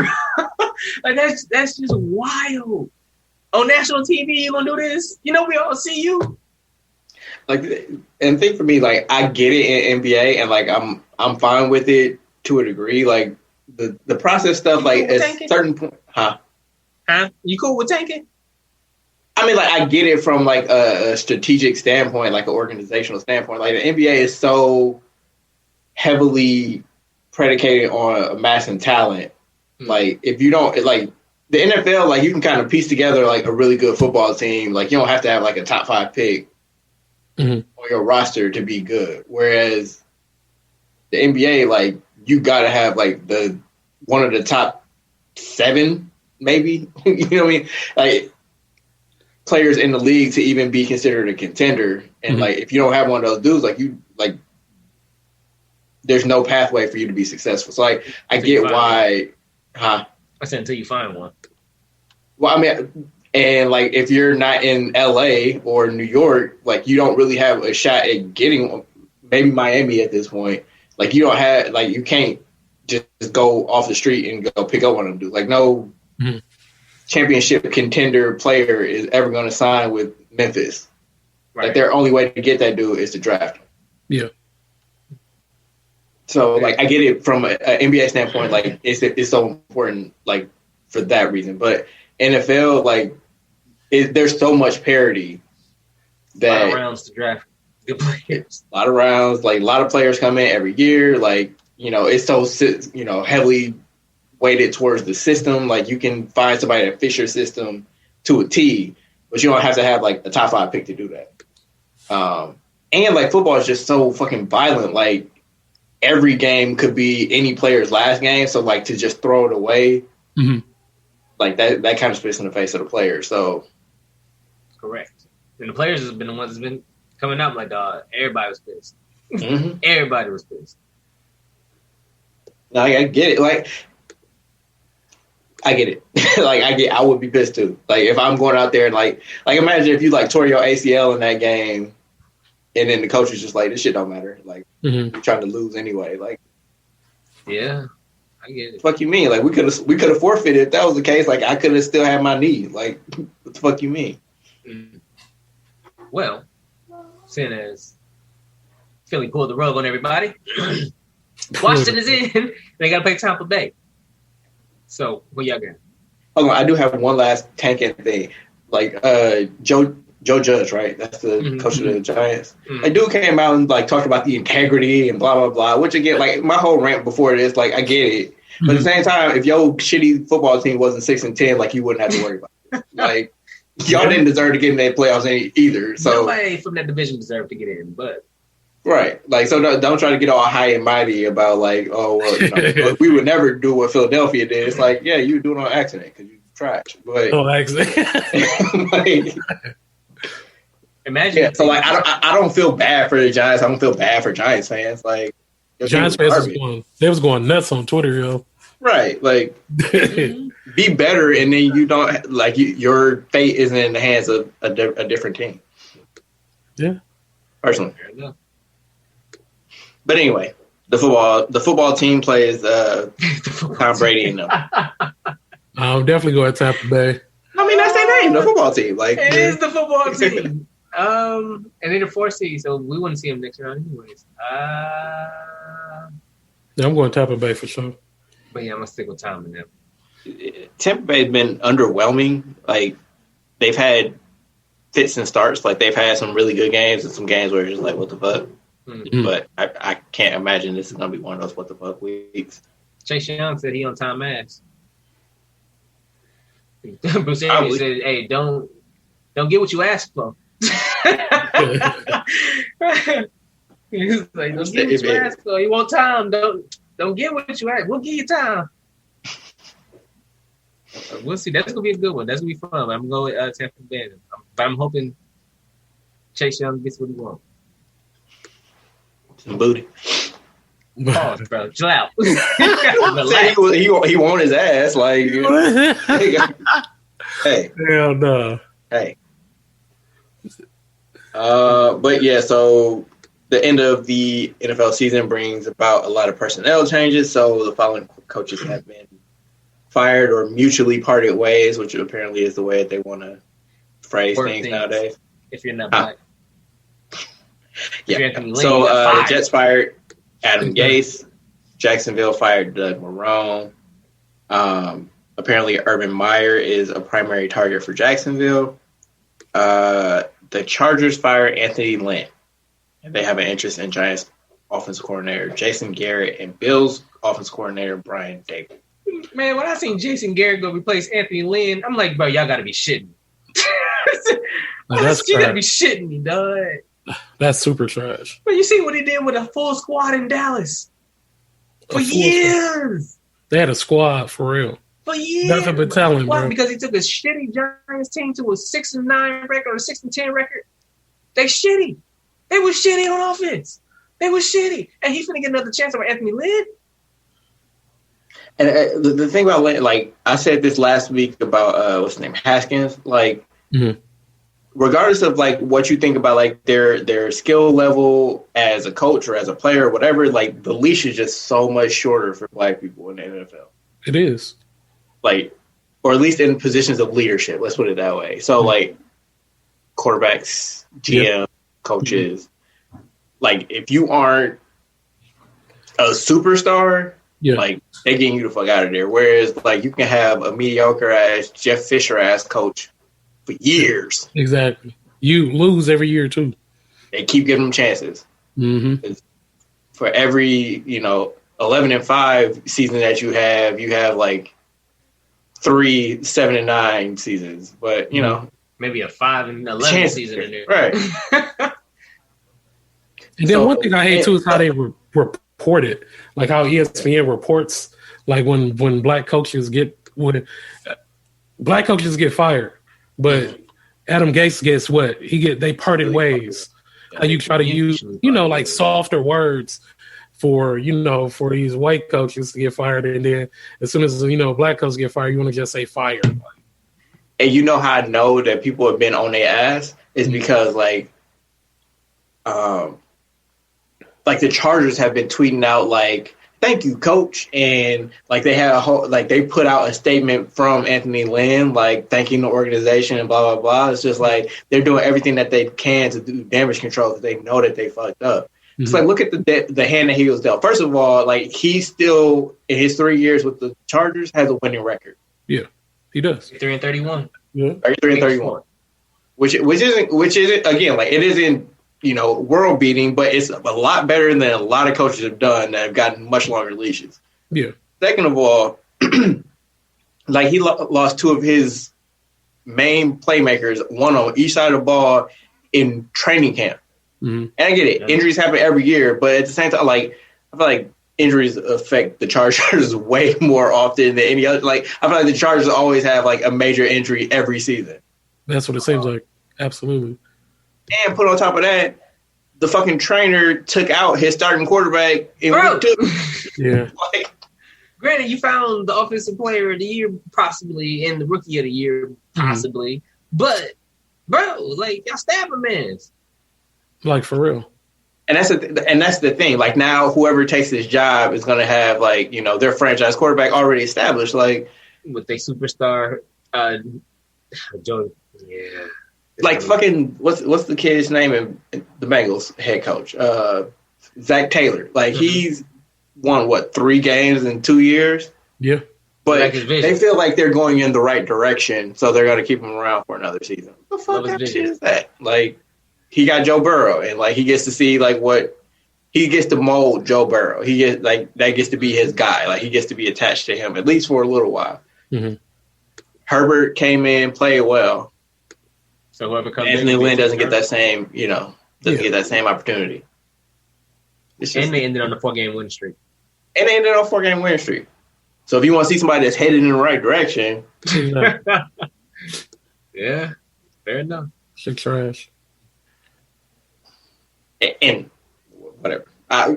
Like that's just wild. On national TV, you gonna do this? You know we all see you. Like, and think for me, like I get it in NBA, and like I'm fine with it to a degree. Like the process stuff, like at a certain point, You cool with tanking? I mean, like I get it from like a strategic standpoint, like an organizational standpoint. Like the NBA is so heavily predicated on amassing talent. Like if you don't, like the NFL, like you can kind of piece together like a really good football team. Like you don't have to have like a top 5 pick on your roster to be good. Whereas the NBA, like you got to have like one of the top 7, maybe. You know what I mean? Like players in the league to even be considered a contender. And like if you don't have one of those dudes, like you like. There's no pathway for you to be successful. So like I get why I said until you find one. Well, I mean, and like if you're not in LA or New York, like you don't really have a shot at getting one. Maybe Miami at this point. Like you don't have, like you can't just go off the street and go pick up one of them dudes. Like no championship contender player is ever going to sign with Memphis. Right. Like their only way to get that dude is to draft him. Yeah. So like I get it from an NBA standpoint. Like it's so important, like for that reason. But NFL, like there's so much parity that a lot of rounds to draft good players. A lot of rounds, like a lot of players come in every year. Like it's so heavily weighted towards the system. Like you can find somebody that fits your system to a T, but you don't have to have like a top 5 pick to do that. And like football is just so fucking violent. Like every game could be any player's last game. So like to just throw it away, like that kind of spits in the face of the player. So correct. And the players have been the ones that's been coming up like, everybody was pissed. Everybody was pissed. No, I get it. Like I get it. I would be pissed too. Like if I'm going out there and like imagine if you like tore your ACL in that game, and then the coach is just like, this shit don't matter. Like you're trying to lose anyway. Like, yeah, I get it. Fuck you mean? Like we could have forfeited if that was the case. Like I could have still had my knee. Like what the fuck you mean? Well, seeing as Philly pulled the rug on everybody, Washington is in. They got to play Tampa Bay. So, what y'all got? Oh, I do have one last tanking thing. Like, Joe Judge, right? That's the coach of the Giants. A dude came out and like talked about the integrity and blah blah blah. Which again, like my whole rant before this, like I get it, but at the same time, if your shitty football team wasn't 6-10, like you wouldn't have to worry about it. Like y'all didn't deserve to get in that playoffs either. So nobody from that division deserved to get in, but. Right. Like, so don't try to get all high and mighty about, like, oh, well, we would never do what Philadelphia did. It's like, yeah, you do it on accident because you trash. But, accident. like, imagine. Yeah, so, like, I don't feel bad for the Giants. I don't feel bad for Giants fans. Like, Giants fans was going nuts on Twitter, yo. Right. Like, be better, and then you don't, like, your fate isn't in the hands of a different team. Yeah. Personally. But anyway, the football team plays Tom Brady and them. I'm definitely going to Tampa Bay. I mean, that's their name, the football team. Like it is the football team. And they're the 4th seed, so we wouldn't see them next round anyways. Yeah, I'm going Tampa Bay for sure. But yeah, I'm gonna stick with Tom and them. Tampa Bay's been underwhelming. Like they've had fits and starts. Like they've had some really good games and some games where it's just like, what the fuck. But I can't imagine this is going to be one of those what the fuck weeks. Chase Young said he on Tom Ass. Bruce Arians said, hey, don't get what you asked for. He's like, don't get what you asked for. You want time. Don't get what you asked. We'll give you time. We'll see. That's going to be a good one. That's going to be fun. I'm going with Tampa Bay. I'm hoping Chase Young gets what he wants. Some booty. Pause, bro. Chill out. he want his ass. Like, hey. Hell no. Hey. But yeah, so the end of the NFL season brings about a lot of personnel changes. So the following coaches have been fired or mutually parted ways, which apparently is the way that they want to phrase things nowadays. If you're not black. Yeah. So the Jets fired Adam Gase. Jacksonville fired Doug Marrone. Apparently, Urban Meyer is a primary target for Jacksonville. The Chargers fired Anthony Lynn. And they have an interest in Giants offensive coordinator Jason Garrett and Bills offensive coordinator Brian Dable. Man, when I seen Jason Garrett go replace Anthony Lynn, I'm like, bro, y'all got to be shitting me. You got to be shitting me, dog. That's super trash. But you see what he did with a full squad in Dallas for years. They had a squad for real. For years. Nothing but talent, bro. Because he took a shitty Giants team to a 6-9 record or a 6-10 record. They shitty. They were shitty on offense. They were shitty. And he's finna get another chance over Anthony Lynn. And the thing about like I said this last week about what's his name, Haskins. Like, regardless of like what you think about like their skill level as a coach or as a player or whatever, like the leash is just so much shorter for black people in the NFL. It is. Like, or at least in positions of leadership. Let's put it that way. So like quarterbacks, GM, coaches, like if you aren't a superstar, like they're getting you the fuck out of there. Whereas like you can have a mediocre ass Jeff Fisher ass coach for years. Exactly. You lose every year too. They keep giving them chances. For every 11-5 season that you have like 3 7-9 seasons, but maybe a 5-11 season in there, right? And then one thing I hate too is how they report it, like how ESPN reports, like when black coaches get fired, but Adam Gase gets what they parted ways. How you try to use like softer words for these white coaches to get fired, and then as soon as black coaches get fired, you want to just say fired. And you know how I know that people have been on their ass is because like the Chargers have been tweeting out like, "Thank you, coach," and like they had they put out a statement from Anthony Lynn like thanking the organization and blah blah blah. It's just like they're doing everything that they can to do damage control because they know that they fucked up. It's like, look at the hand that he was dealt. First of all, like he still in his 3 years with the Chargers has a winning record. Yeah, he does. 3-31. Yeah, 33-31, which isn't again like it isn't world beating, but it's a lot better than a lot of coaches have done that have gotten much longer leashes. Yeah. Second of all, like he lost 2 of his main playmakers, one on each side of the ball in training camp. And I get it. Injuries happen every year, but at the same time, like I feel like injuries affect the Chargers way more often than any other. Like I feel like the Chargers always have like a major injury every season. That's what it seems like. Absolutely. And put on top of that, the fucking trainer took out his starting quarterback in week 2. Yeah. Granted, you found the offensive player of the year possibly and the rookie of the year possibly, but bro, like y'all stab a man. Like for real. And that's the thing. Like now, whoever takes this job is going to have like their franchise quarterback already established. Like with their superstar, Joe. Yeah. Like fucking what's the kid's name in the Bengals head coach? Zach Taylor. Like he's won 3 games in 2 years? Yeah. But they feel like they're going in the right direction, so they're going to keep him around for another season. What the fuck kind of shit is that? Like he got Joe Burrow, and like he gets to see like what he gets to mold Joe Burrow. He gets like that gets to be his guy. Like he gets to be attached to him at least for a little while. Herbert came in, played well. So whoever comes Anthony Lynn doesn't get that same, get that same opportunity. And they ended on a 4-game win streak. So if you want to see somebody that's headed in the right direction, yeah, fair enough. Shit trash. And whatever.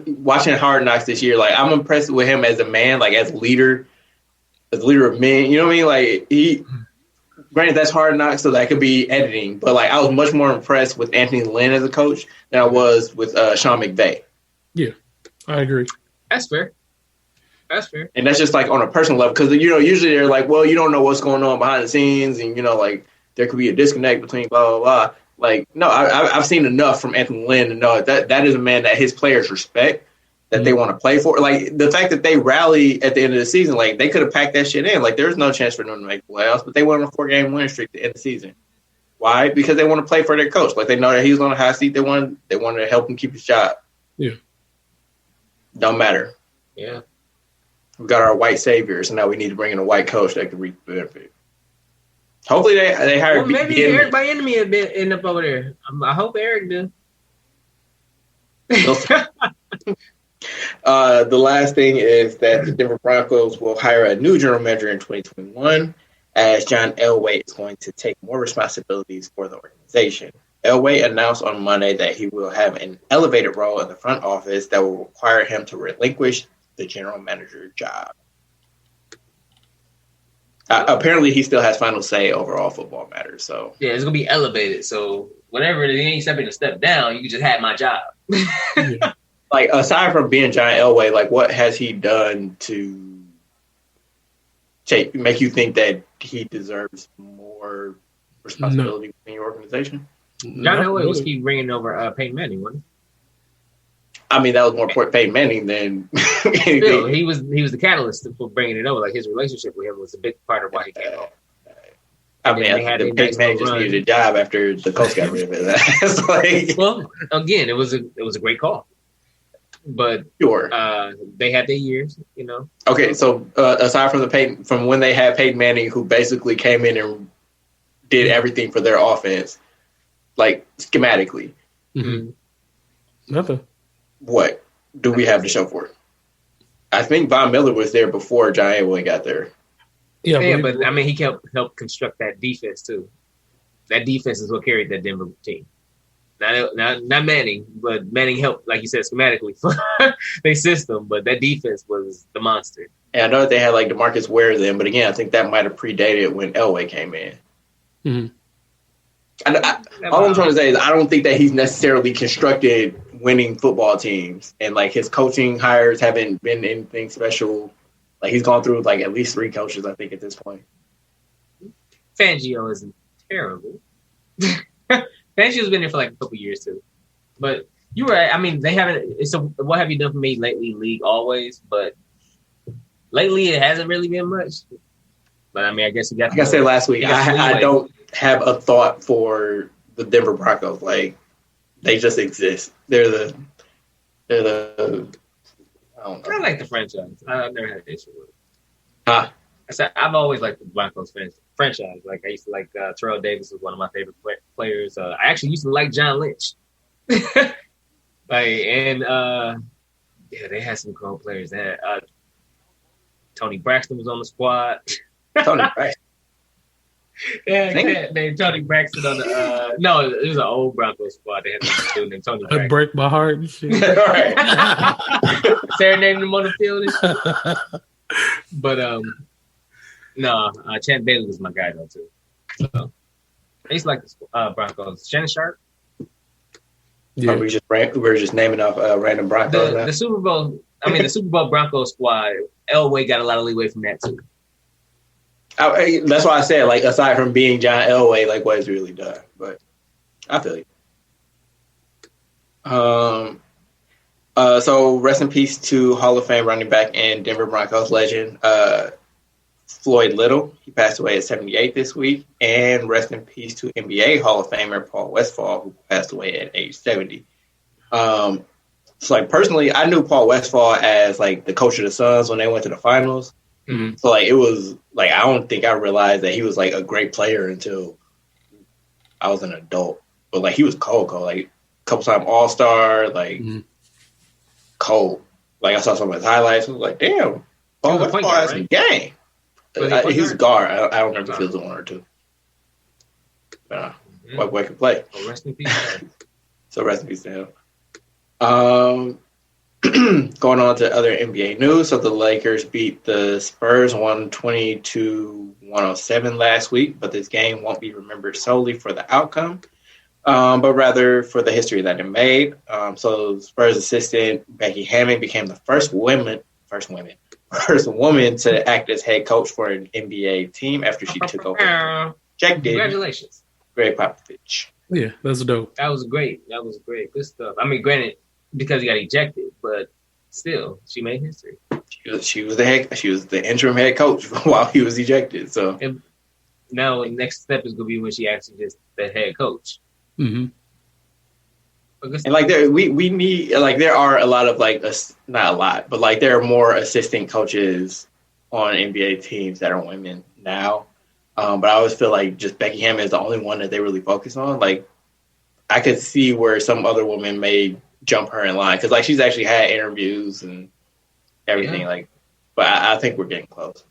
Watching Hard Knocks this year, like I'm impressed with him as a man, like as a leader of men. You know what I mean? Like he. Granted, that's Hard Knocks, so that could be editing. But like, I was much more impressed with Anthony Lynn as a coach than I was with Sean McVay. Yeah, I agree. That's fair. And that's just like on a personal level, because usually they're like, well, you don't know what's going on behind the scenes, and like there could be a disconnect between blah blah blah. Like, no, I've seen enough from Anthony Lynn to know that is a man that his players respect, that they want to play for. Like the fact that they rally at the end of the season, like they could have packed that shit in. Like there's no chance for them to make the playoffs, but they went on a 4-game win streak at the end of the season. Why? Because they want to play for their coach. Like they know that he's on a high seat. They want to help him keep his job. Yeah. Don't matter. Yeah. We got our white saviors, and now we need to bring in a white coach that can reap the benefit. Hopefully they hire. Well, maybe Eric Bieniemy a bit end up over there. I hope Eric do. The last thing is that the Denver Broncos will hire a new general manager in 2021, as John Elway is going to take more responsibilities for the organization. Elway announced on Monday that he will have an elevated role in the front office that will require him to relinquish the general manager job. Apparently, he still has final say over all football matters. So yeah, it's gonna be elevated. So whenever they ain't stepping a step down, you can just have my job. Like, aside from being John Elway, like, what has he done to make you think that he deserves more responsibility in your organization? John Elway was keep bringing over Peyton Manning, wasn't he? I mean, that was more important Peyton Manning than anything. Still, he was the catalyst for bringing it over. Like, his relationship with him was a big part of why he came over. I mean, Peyton Manning just needed a job after the Colts got rid of it. Like, well, again, it was a great call, but sure, they had their years, you know. Okay, so aside from when they had Peyton Manning, who basically came in and did everything for their offense, like schematically, nothing. What do we have to show for it? I think Von Miller was there before John Elway got there. Yeah, but I mean, he helped construct that defense too. That defense is what carried that Denver team. Not Manning, but Manning helped, like you said, schematically for their system. But that defense was the monster. And I know that they had like DeMarcus Ware then, but again, I think that might have predated when Elway came in. All I'm trying to say is I don't think that he's necessarily constructed winning football teams, and like his coaching hires haven't been anything special. Like, he's gone through like at least 3 coaches, I think, at this point. Fangio isn't terrible. Fangio's been there for like a couple years too. But you're right. I mean, they haven't. So what have you done for me lately? League always, but lately it hasn't really been much. But I mean, I guess you got. Like I said last week, I don't have a thought for the Denver Broncos. Like, they just exist. They're the. I don't know. I like the franchise. I've never had an issue with it. I said I've always liked the Broncos franchise. Like, I used to like Terrell Davis was one of my favorite players. I actually used to like John Lynch. Yeah, they had some cool players. They had Tony Braxton was on the squad. Tony Braxton. Yeah, named Tony Braxton on the no, it was an old Broncos squad. They had a dude named Tony Braxton. I break my heart and shit. Right. Sarah named him on the field and shit. But no, Champ Bailey was my guy though too. So I used to like the Broncos. Shannon Sharp. Yeah, we were just naming off random Broncos. The Super Bowl. I mean, the Super Bowl Broncos squad. Elway got a lot of leeway from that too. That's why I said, like, aside from being John Elway, like, what has really done? But I feel you. So rest in peace to Hall of Fame running back and Denver Broncos legend Floyd Little. He passed away at 78 this week. And rest in peace to NBA Hall of Famer Paul Westphal, who passed away at age 70. So, like, personally, I knew Paul Westphal as, like, the coach of the Suns when they went to the finals. Mm-hmm. So, like, it was, like, I don't think I realized that he was, like, a great player until I was an adult. But, like, he was cold. Like, couple-time All-Star, like, cold. Like, I saw some of his highlights. I was like, damn, Paul Westphal has some game. He's a guard. I don't remember if he was a 1 or 2. White boy can play. Oh, rest in peace. So, rest in peace to him. Going on to other NBA news. So the Lakers beat the Spurs 120-107 last week, but this game won't be remembered solely for the outcome, but rather for the history that it made. So Spurs assistant Becky Hammon became the first woman to act as head coach for an NBA team after she took over. Congratulations, Greg Popovich. Yeah, that's dope. That was great. Good stuff. I mean, granted, because he got ejected, but still, she made history. She was the interim head coach while he was ejected. So and now the next step is going to be when she actually just the head coach. Mm-hmm. And like we need, like, there are a lot of, like, not a lot, but like there are more assistant coaches on NBA teams that are women now. But I always feel like just Becky Hammon is the only one that they really focus on. Like, I could see where some other women may jump her in line because, like, she's actually had interviews and everything. Yeah. Like, but I think we're getting close.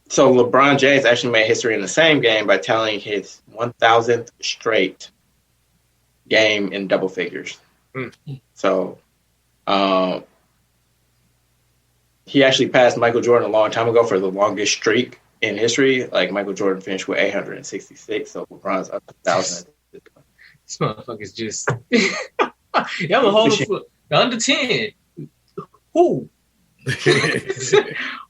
So LeBron James actually made history in the same game by tallying his 1,000th straight game in double figures. So, he actually passed Michael Jordan a long time ago for the longest streak in history. Like Michael Jordan finished with 866, so LeBron's up to 1,000. This motherfucker's just y'all hold him under 10. Who?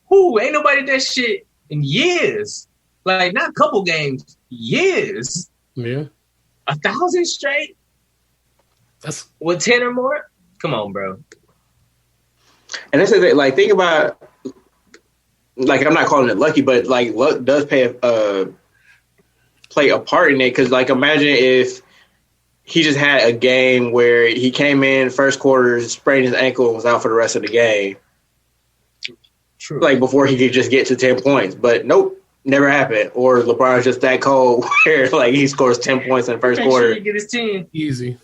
Who? Ain't nobody did that shit in years. Like not a couple games, years. Yeah. 1,000 straight? That's with 10 or more? Come on, bro. And that's the thing, like, think about, like, I'm not calling it lucky, but, like, luck does play a part in it. Because, like, imagine if he just had a game where he came in first quarter, sprained his ankle, and was out for the rest of the game. True. Like, before he could just get to 10 points. But, nope. Never happened. Or LeBron's just that cold where, like, he scores 10 points in the first quarter. Sure you get his 10. easy.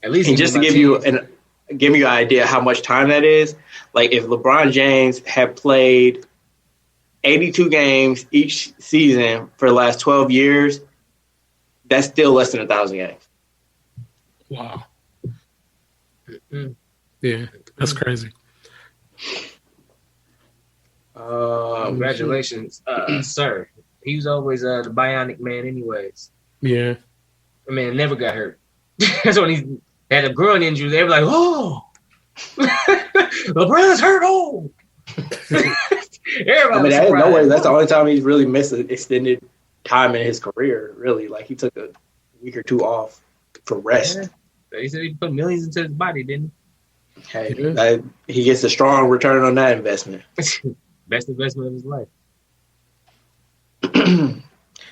At least and just to give you an idea how much time that is, like if LeBron James had played 82 games each season for the last 12 years, that's still less than 1,000 games. Wow. Yeah, that's crazy. Congratulations, sir. He was always the bionic man anyways. Yeah. I mean, never got hurt. That's when he had a groin injury. They were like, oh, LeBron's hurt. Oh. I mean, no way. That's the only time he's really missed an extended time in his career, really. Like, he took a week or two off for rest. Yeah. He said he put millions into his body, didn't he? Hey, he gets a strong return on that investment. Best investment of his life.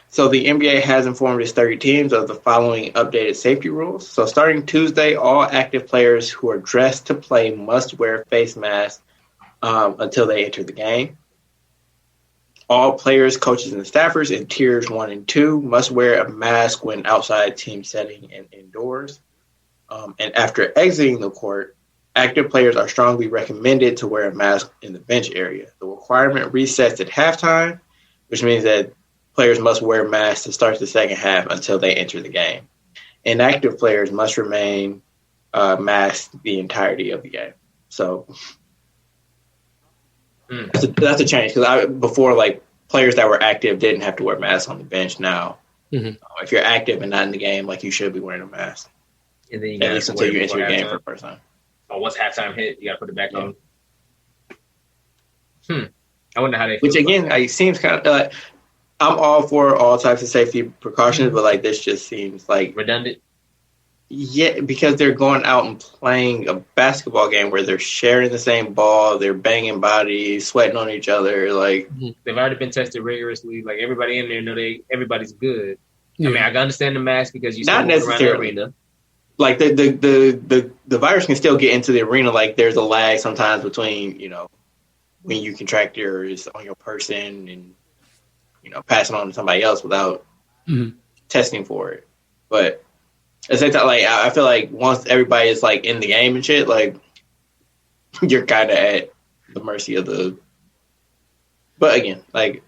So the NBA has informed its 30 teams of the following updated safety rules. So starting Tuesday, all active players who are dressed to play must wear face masks until they enter the game. All players, coaches, and staffers in tiers 1 and 2 must wear a mask when outside team setting and indoors. And after exiting the court, active players are strongly recommended to wear a mask in the bench area. The requirement resets at halftime, which means that players must wear masks to start the second half until they enter the game. Inactive players must remain masked the entirety of the game. So that's a change because before, like, players that were active didn't have to wear masks on the bench. Now, if you're active and not in the game, like, you should be wearing a mask. And then at least until you enter the game for the first time. Oh, once halftime hit, you got to put it back on. I wonder how they feel. Which, again, it seems kind of I'm all for all types of safety precautions, but, like, this just seems like redundant. Yeah, because they're going out and playing a basketball game where they're sharing the same ball, they're banging bodies, sweating on each other. Like, they've already been tested rigorously. Like, everybody in there know everybody's good. Yeah. I mean, I can understand the mask because you not necessarily around the arena. Like the virus can still get into the arena. Like, there's a lag sometimes between, you know, when you contract yours on your person and, you know, passing on to somebody else without testing for it. But at the same time, like, I feel like once everybody is, like, in the game and shit, like, you're kind of at the mercy of the. But again, like,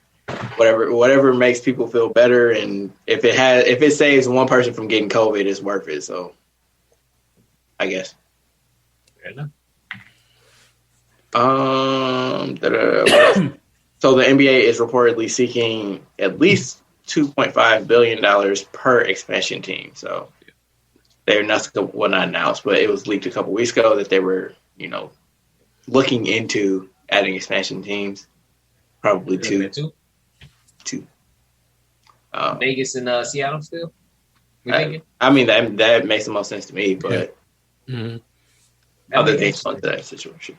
whatever makes people feel better, and if it saves one person from getting COVID, it's worth it. So, I guess. Fair enough. So the NBA is reportedly seeking at least $2.5 billion per expansion team. So they're not announced, but it was leaked a couple weeks ago that they were, you know, looking into adding expansion teams. Probably two. Vegas and Seattle still? I mean, that makes the most sense to me, but other things on that situation.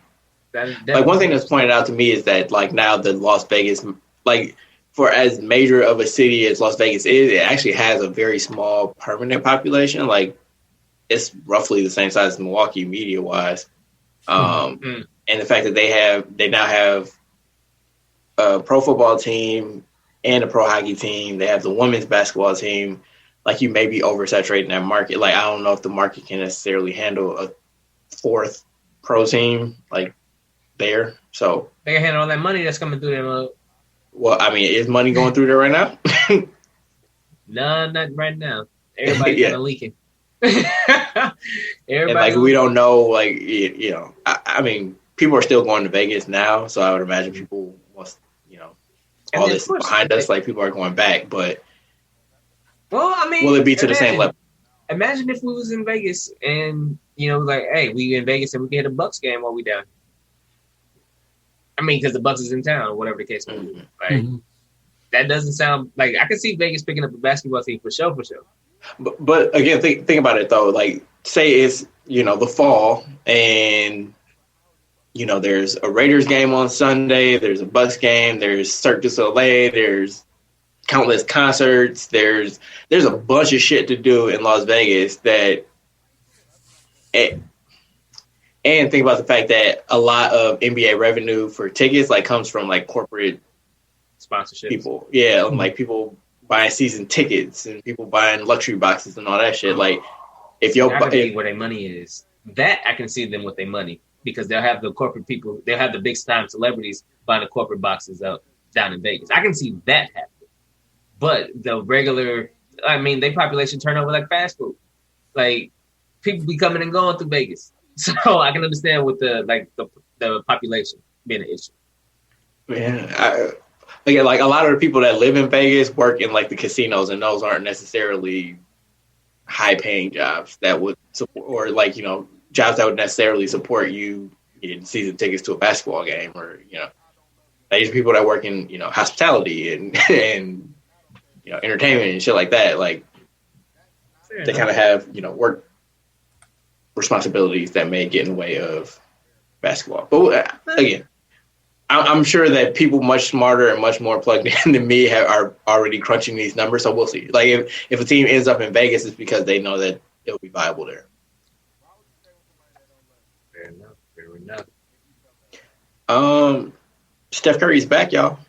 Like, one thing that's pointed out to me is that, like, now the Las Vegas, like, for as major of a city as Las Vegas is, it actually has a very small permanent population. Like, it's roughly the same size as Milwaukee media wise. And the fact that they now have a pro football team and a pro hockey team. They have the women's basketball team. Like, you may be oversaturating that market. Like, I don't know if the market can necessarily handle a fourth pro team, like, there. So they can handle all that money that's coming through there. Well, I mean, is money going through there right now? No, not right now. Everybody's kind of leaking. And, like, we don't know, like, you know, I mean, people are still going to Vegas now, so I would imagine people once all this behind us, like people are going back. But well, I mean, will it be to the same level? Imagine if we was in Vegas and like, hey, we in Vegas and we can hit a Bucks game while we down. I mean, because the Bucks is in town or whatever the case may be. Like that doesn't sound like I can see Vegas picking up a basketball team for sure. But again, think about it though. Like, say it's the fall and. There's a Raiders game on Sunday. There's a Bucks game. There's Cirque du Soleil. There's countless concerts. There's a bunch of shit to do in Las Vegas and think about the fact that a lot of NBA revenue for tickets comes from corporate sponsorships. People, yeah, like people buying season tickets and people buying luxury boxes and all that shit. Like if where their money is, that I can see them with their money. Because they'll have the corporate people, they'll have the big time celebrities buying the corporate boxes out down in Vegas. I can see that happen. But the regular, they population turnover like fast food. Like people be coming and going through Vegas. So I can understand with the population being an issue. Yeah. Again, a lot of the people that live in Vegas work in the casinos, and those aren't necessarily high paying jobs that would support or jobs that would necessarily support you getting season tickets to a basketball game or, these people that work in, hospitality and entertainment and shit like that. They kind of have, work responsibilities that may get in the way of basketball. But again, I'm sure that people much smarter and much more plugged in than me are already crunching these numbers. So we'll see. If a team ends up in Vegas, it's because they know that it'll be viable there. Fair enough. Steph Curry's back, y'all.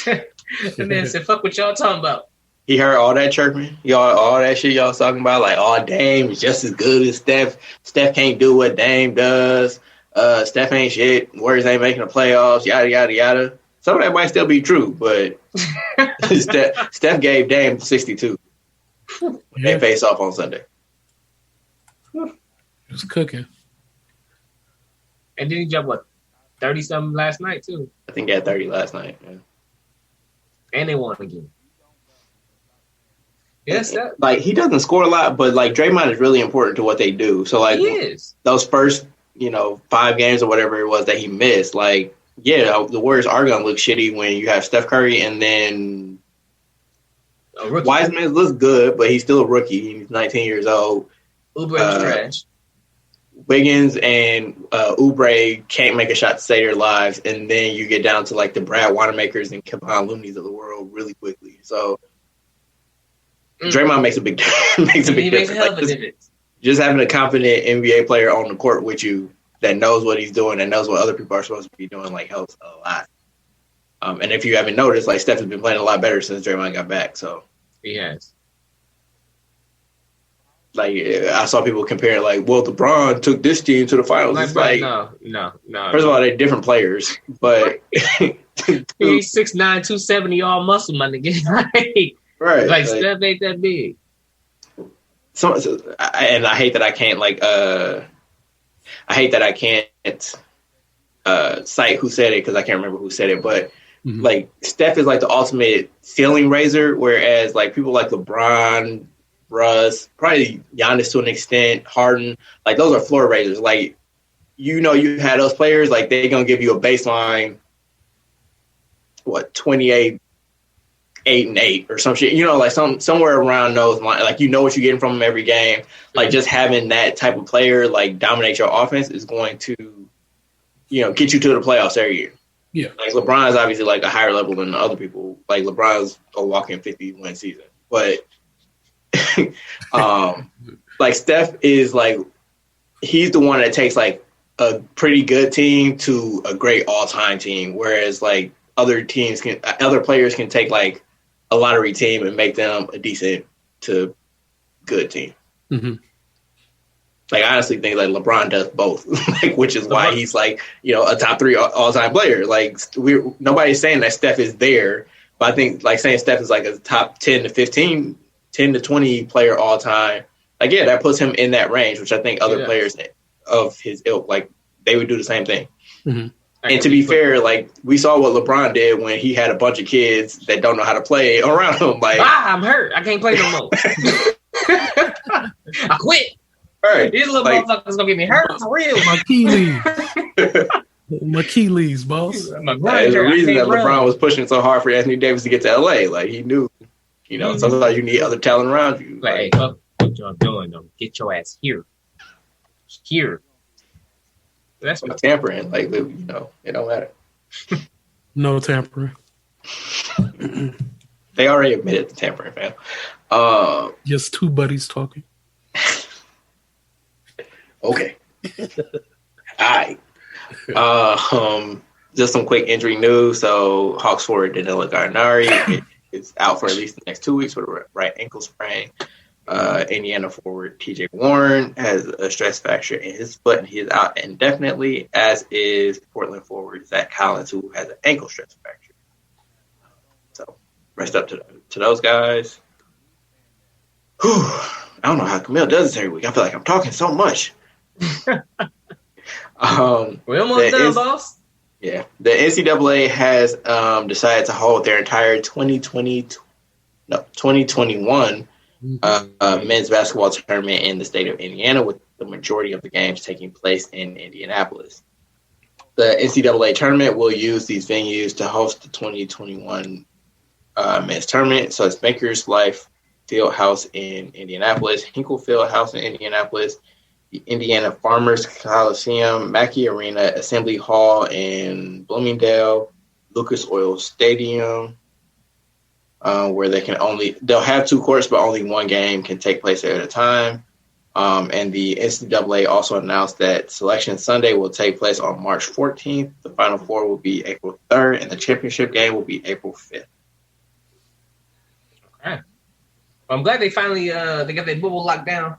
And then said, "Fuck what y'all talking about." He heard all that chirping, all that shit y'all talking about. Dame is just as good as Steph. Steph can't do what Dame does. Steph ain't shit. Warriors ain't making the playoffs. Yada yada yada. Some of that might still be true, but Steph gave Dame 62. They face off on Sunday. Just cooking. And then he jumped 30-something last night too. I think he had 30 last night. Yeah. And they won again. Yes, he doesn't score a lot, but Draymond is really important to what they do. So he is. Those first 5 games or whatever it was that he missed. The Warriors are gonna look shitty when you have Steph Curry and then Wiseman looks good, but he's still a rookie. He's 19 years old. Oubre's trash. Wiggins and Oubre can't make a shot to save their lives, and then you get down to the Brad Wanamakers and Kevon Looney's of the world really quickly. So Draymond makes a big difference. Just having a confident NBA player on the court with you that knows what he's doing and knows what other people are supposed to be doing helps a lot. And if you haven't noticed, Steph has been playing a lot better since Draymond got back. So he has. I saw people comparing, LeBron took this team to the finals. It's no. First of all, they're different players, but he's 6'9", 270, all muscle, my nigga. Right. Steph ain't that big. And I hate that I can't cite who said it because I can't remember who said it, but Steph is the ultimate ceiling raiser, whereas people like LeBron, Russ, probably Giannis to an extent, Harden, those are floor raisers. You had those players, they're gonna give you a baseline, 28, 8-8 or some shit. Somewhere around those lines. What you're getting from them every game. Just having that type of player dominate your offense is going to, get you to the playoffs every year. Yeah. LeBron is obviously a higher level than other people. LeBron's a walking 50-win season, but. Steph is he's the one that takes a pretty good team to a great all-time team, whereas other players can take a lottery team and make them a decent to good team. Mm-hmm. I honestly think LeBron does both, which is why he's a top 3 all-time player. Nobody's saying that Steph is there, but I think saying Steph is a top 10 to 15. 10 to 20 player all time. That puts him in that range, which I think other players of his ilk, they would do the same thing. Mm-hmm. And to be fair, like we saw what LeBron did when he had a bunch of kids that don't know how to play around him. Like, I'm hurt. I can't play no more. I quit. Right. These little motherfuckers gonna get me hurt for real. My Achilles. My Achilles, boss. There's a reason that LeBron was pushing so hard for Anthony Davis to get to LA. Like he knew, sometimes you need other talent around you. Like, hey, fuck what y'all doing though. Get your ass here. Here. That's what tampering. Like, it don't matter. No tampering. They already admitted to tampering, fam. Just two buddies talking. Okay. All right. Just some quick injury news. So, Hawks forward Danilo Gallinari is out for at least the next 2 weeks with a right ankle sprain. Indiana forward TJ Warren has a stress fracture in his foot and he is out indefinitely, as is Portland forward Zach Collins, who has an ankle stress fracture. So rest up to those guys. Whew. I don't know how Camille does this every week. I feel like I'm talking so much. We almost done, boss. Yeah. The NCAA has decided to hold their entire 2021 men's basketball tournament in the state of Indiana, with the majority of the games taking place in Indianapolis. The NCAA tournament will use these venues to host the 2021 men's tournament. So it's Bankers Life Fieldhouse in Indianapolis, Hinkle Fieldhouse in Indianapolis, the Indiana Farmers Coliseum, Mackey Arena, Assembly Hall in Bloomingdale, Lucas Oil Stadium, where they'll have two courts, but only one game can take place at a time. And the NCAA also announced that Selection Sunday will take place on March 14th. The Final Four will be April 3rd, and the championship game will be April 5th. Okay. Well, I'm glad they finally they got that bubble locked down.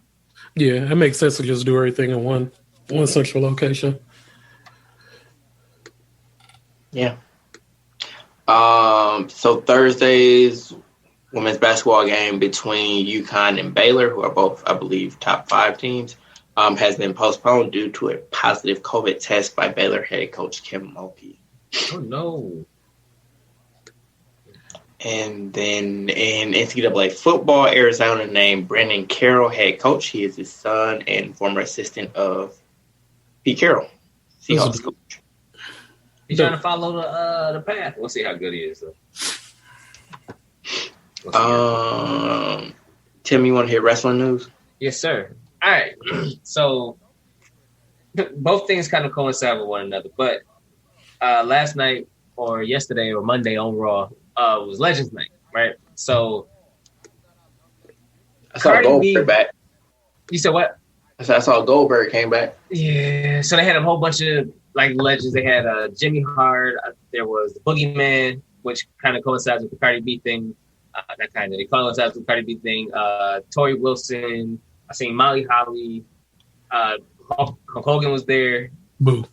Yeah, it makes sense to just do everything in one central location. Yeah. So Thursday's women's basketball game between UConn and Baylor, who are both, I believe, top 5 teams, has been postponed due to a positive COVID test by Baylor head coach Kim Mulkey. Oh, no. And then in NCAA football, Arizona named Brendan Carroll head coach. He is his son and former assistant of Pete Carroll, Seahawks coach. He's trying to follow the path. We'll see how good he is, though. Tim, you want to hear wrestling news? Yes, sir. All right. So both things kind of coincide with one another. But last night or yesterday or Monday on Raw was Legends Night, right? So I saw Goldberg back. You said what? I saw Goldberg came back. Yeah. So they had a whole bunch of legends. They had Jimmy Hart. There was the Boogeyman, which kind of coincides with the Cardi B thing. It coincides with the Cardi B thing. Tori Wilson. I seen Molly Holly. Hulk Hogan was there. Boo.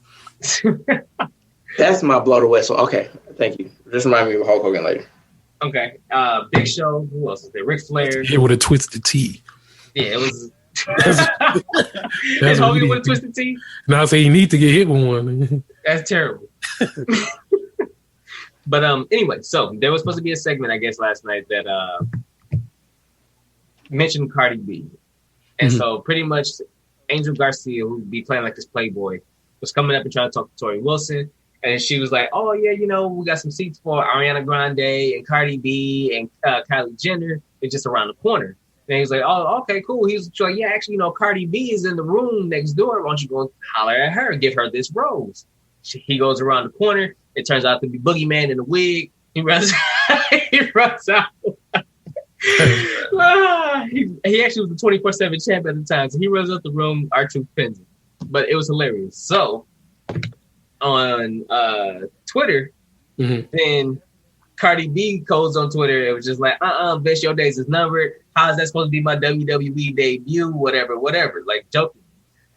That's my blow the whistle. Okay, thank you. Just remind me of Hulk Hogan later. Okay. Big Show. Who else was there? Ric Flair. He would have twisted T. Yeah, it was. That's Hogan with a twisted T? No, I say you need to get hit with one. That's terrible. But anyway, so there was supposed to be a segment, I guess, last night that mentioned Cardi B. And so pretty much Angel Garcia, who would be playing like this playboy, was coming up and trying to talk to Tori Wilson. And she was like, oh, yeah, we got some seats for Ariana Grande and Cardi B and Kylie Jenner. They're just around the corner. And he was like, oh, okay, cool. He was like, yeah, actually, Cardi B is in the room next door. Why don't you go and holler at her, give her this rose? He goes around the corner. It turns out to be Boogeyman in a wig. He runs out. He actually was the 24/7 champ at the time. So he runs out the room. R-Truth pins him. But it was hilarious. So on Twitter, then Cardi B goes on Twitter. It was just like, bitch, your days is numbered. How is that supposed to be my WWE debut? Whatever, like joking.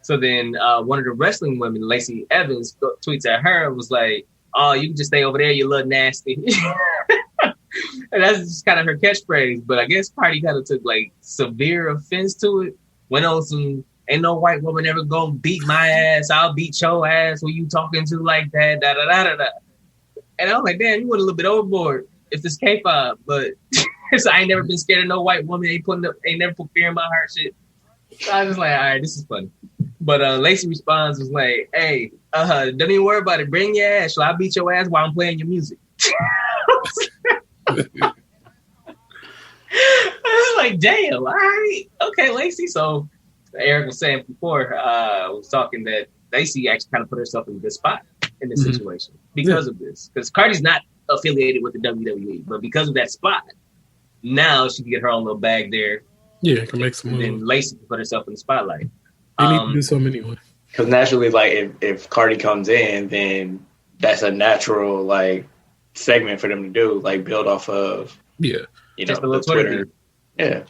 So then one of the wrestling women, Lacey Evans, tweets at her and was like, oh, you can just stay over there, you little nasty. And that's just kind of her catchphrase. But I guess Cardi kind of took like severe offense to it, went on some ain't no white woman ever gonna beat my ass. I'll beat your ass. Who you talking to like that? Da da da da da. And I was like, damn, you went a little bit overboard. If it's K-pop, but so I ain't never been scared of no white woman. Ain't never put fear in my heart. Shit. So I was like, all right, this is funny. But Lacey responds was like, hey, don't even worry about it. Bring your ass. So I'll beat your ass while I'm playing your music. I was like, damn, all right. Okay, Lacey. So Eric was saying before, was talking that Lacey actually kind of put herself in a good spot in this situation because of this. Because Cardi's not affiliated with the WWE, but because of that spot, now she can get her own little bag there. Yeah, can make some money. And then Lacey can put herself in the spotlight. They need to do something anyway. Because naturally, like if Cardi comes in, then that's a natural like segment for them to do, like build off of. Yeah, you know, the Twitter. Yeah.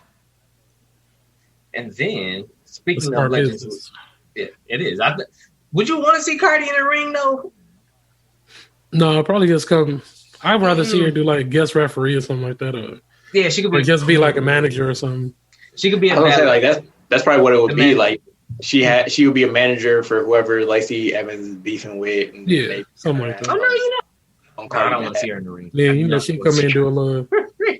And then speaking of legends, it is. Would you want to see Cardi in a ring though? No, probably just come. I'd rather see her do like guest referee or something like that. Yeah, she could be. Or just be like a manager or something. She could be. I was gonna say like that's probably what it would be like. She would be a manager for whoever Lacey Evans is beefing with. And yeah, something like that. Oh no, you know. I don't want to see her in the ring. Yeah, you know, she come in and do a little.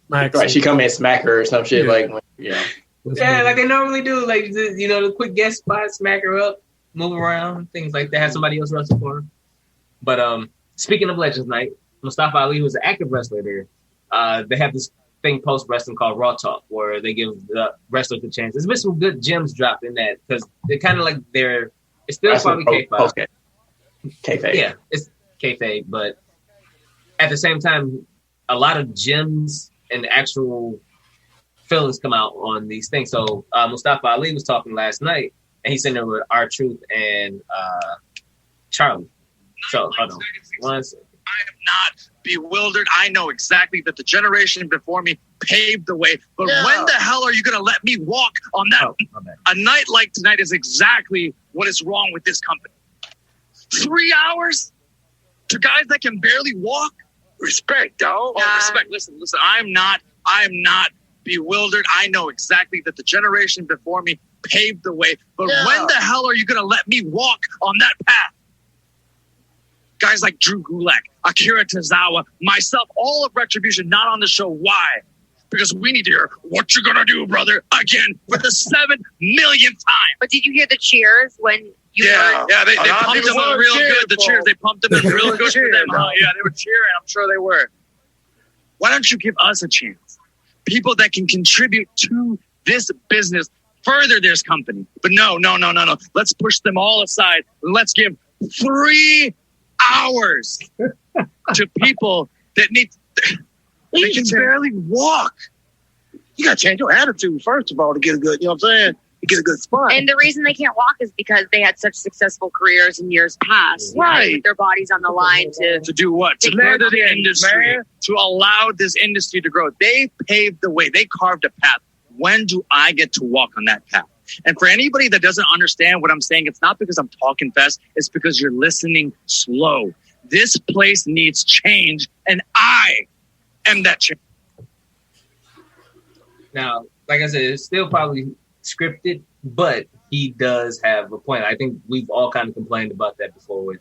Right, she come in and smack her or some shit like yeah. Yeah, like they normally do, like you know, the quick guest spot, smack her up, move around, things like that. Have somebody else wrestle for her. But speaking of Legends Night, Mustafa Ali was an active wrestler there. They have this thing post wrestling called Raw Talk, where they give the wrestlers a chance. There's been some good gems dropped in that because they're kind of like it's still probably kayfabe. Kayfabe. Yeah, it's kayfabe, but at the same time, a lot of gems and actual feelings come out on these things. So Mustafa Ali was talking last night, and he's sitting there with R-Truth and Charlie. So hold on. One second. I am not bewildered. I know exactly that the generation before me paved the way. But when the hell are you going to let me walk on that? A night like tonight is exactly what is wrong with this company. 3 hours to guys that can barely walk? Respect, dog. Oh, respect. Listen. I'm not bewildered. I know exactly that the generation before me paved the way. But when the hell are you going to let me walk on that path? Guys like Drew Gulak, Akira Tozawa, myself, all of Retribution, not on the show. Why? Because we need to hear, what you gonna do, brother? Again, for the 7 millionth time. But did you hear the cheers when you heard? Yeah, they pumped them up real good. The cheers, they pumped them up real good for them. Yeah, they were cheering. I'm sure they were. Why don't you give us a chance? People that can contribute to this business, further this company. But no. Let's push them all aside. Let's give 3 hours to people that they can barely walk. You got to change your attitude, first of all, to get a good, you know what I'm saying? To get a good spot. And the reason they can't walk is because they had such successful cares in years past. Right. With their bodies on the line to do what? To further the industry, to allow this industry to grow. They paved the way. They carved a path. When do I get to walk on that path? And for anybody that doesn't understand what I'm saying, it's not because I'm talking fast. It's because you're listening slow. This place needs change, and I am that change. Now, like I said, it's still probably scripted, but he does have a point. I think we've all kind of complained about that before with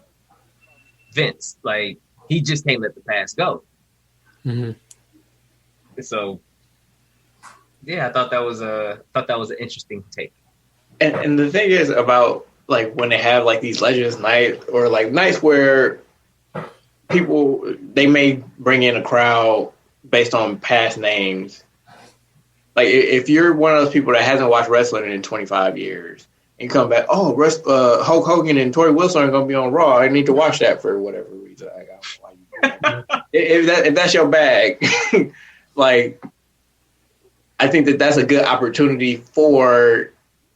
Vince. Like, he just can't let the past go. Mm-hmm. So, yeah, I thought that was an interesting take. And the thing is about like when they have like these Legends Night or like nights where people they may bring in a crowd based on past names. Like if you're one of those people that hasn't watched wrestling in 25 years and you come back, Hulk Hogan and Tori Wilson are going to be on Raw. I need to watch that for whatever reason. If that's your bag, like I think that's a good opportunity for.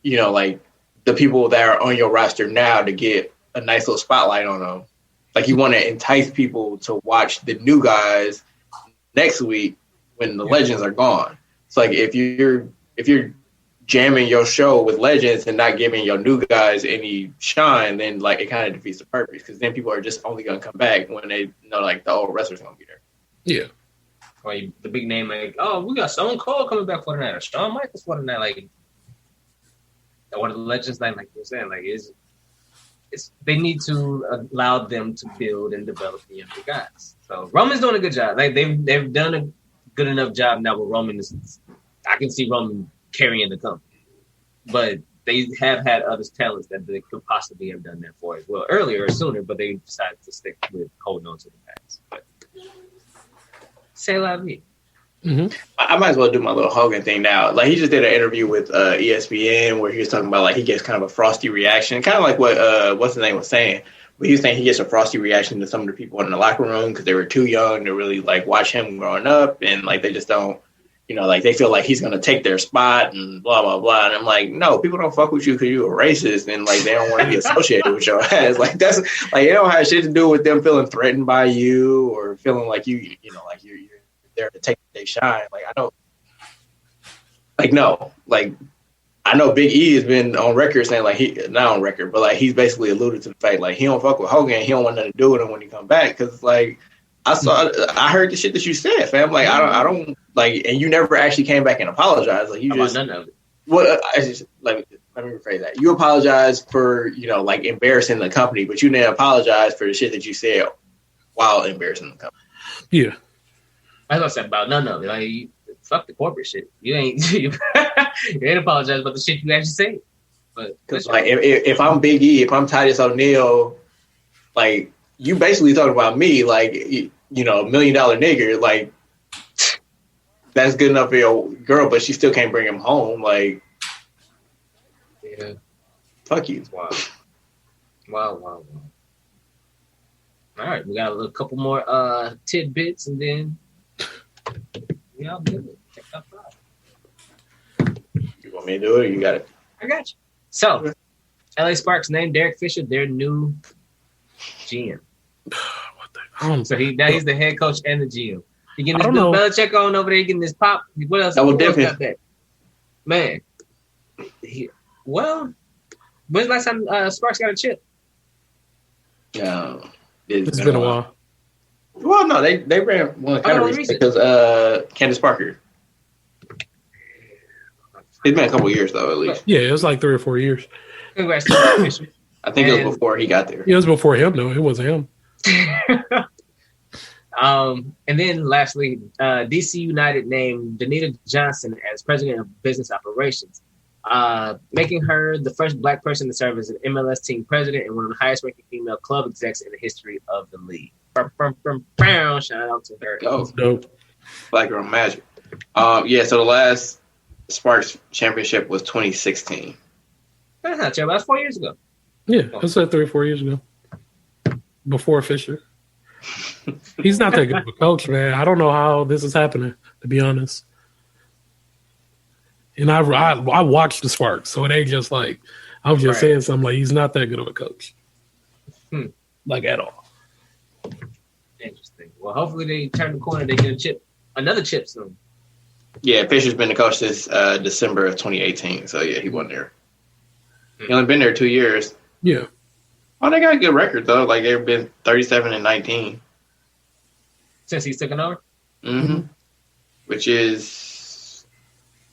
You know, like the people that are on your roster now to get a nice little spotlight on them. Like you want to entice people to watch the new guys next week when the legends are gone. It's like if you're jamming your show with legends and not giving your new guys any shine, then like it kind of defeats the purpose because then people are just only going to come back when they know like the old wrestlers going to be there. Yeah. Like the big name, like, we got Stone Cold coming back for the night, or Shawn Michaels for the night, like. one of the legends, like you're saying, like they need to allow them to build and develop the younger guys. So Roman's doing a good job. Like they've done a good enough job now with Roman. I can see Roman carrying the company, but they have had other talents that they could possibly have done that for as well earlier or sooner, but they decided to stick with holding on to the past. But say la vie. Mm-hmm. I might as well do my little Hogan thing now. Like he just did an interview with ESPN where he was talking about like he gets kind of a frosty reaction, kind of like what what's his name was saying. But he was saying he gets a frosty reaction to some of the people in the locker room because they were too young to really like watch him growing up, and like they just don't. You know, like they feel like he's going to take their spot and blah, blah, blah. And I'm like, no, people don't fuck with you because you're a racist and like they don't want to be associated with your ass. Like that's like, it don't have shit to do with them feeling threatened by you or feeling like you know, like you're there to take their shine. Like I know, like, no, like I know Big E has been on record saying like not on record, but like he's basically alluded to the fact like he don't fuck with Hogan. He don't want nothing to do with him when he come back. Cause like, I heard the shit that you said, fam. Like I don't like, and you never actually came back and apologized. Like you just none of it. Well, let me rephrase that. You apologized for like embarrassing the company, but you didn't apologize for the shit that you said while embarrassing the company. Yeah, that's what I said about none of it. Like fuck the corporate shit. You ain't apologize about the shit you actually said. But because like if I'm Big E, if I'm Titus O'Neil, like. You basically talking about me, like, $1 million nigger, like, that's good enough for your girl, but she still can't bring him home. Like, yeah, fuck you. Wow. All right, we got a couple more tidbits, and then I'll do it. Check that out. You want me to do it, or you got it? I got you. So, LA Sparks named Derek Fisher their new GM. So now he's the head coach and the GM. He getting his Bill Belichick on over there, getting his pop. What else? That was different. That? Man. When's the last time Sparks got a chip? No. It's been a while. Well, no, they ran one kind of recently because Candace Parker. It's been a couple years, though, at least. Yeah, it was like 3 or 4 years. Congrats to Fisher. I think it was before he got there. Yeah, it was before him, though. It wasn't him. And then lastly, DC United named Danita Johnson as president of business operations, making her the first black person to serve as an MLS team president and one of the highest ranking female club execs in the history of the league. Shout out to her. Oh, dope. Black girl magic. So the last Sparks championship was 2016. That's not terrible. That's 4 years ago. Yeah, that's like 3 or 4 years ago. Before Fisher. He's not that good of a coach, man. I don't know how this is happening, to be honest. And I watched the Sparks, so it ain't just like I'm just saying something like he's not that good of a coach. Like at all. Interesting. Well, hopefully they turn the corner. They get another chip soon. Yeah, Fisher's been the coach since December of 2018. So yeah, he wasn't there. He only been there 2 years. Yeah. Oh, they got a good record though. Like they've been 37-19 since he's taken over. Mm-hmm. Which is,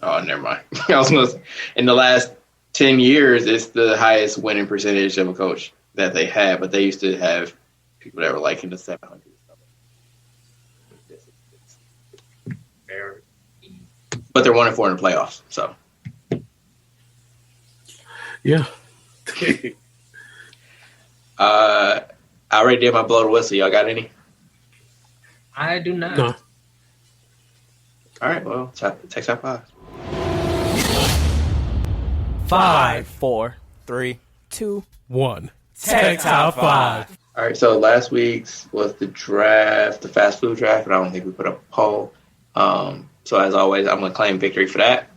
never mind. I was gonna say, in the last 10 years, it's the highest winning percentage of a coach that they have. But they used to have people that were like in the 700s. But they're 1-4 in the playoffs. So. Yeah. I already did my blow the whistle. Y'all got any? I do not. No. All right. Well, take top 5. 5, 4, 3, 2, 1. Tech top 5. All right. So last week's was the draft, the fast food draft, and I don't think we put up a poll. So as always, I'm going to claim victory for that.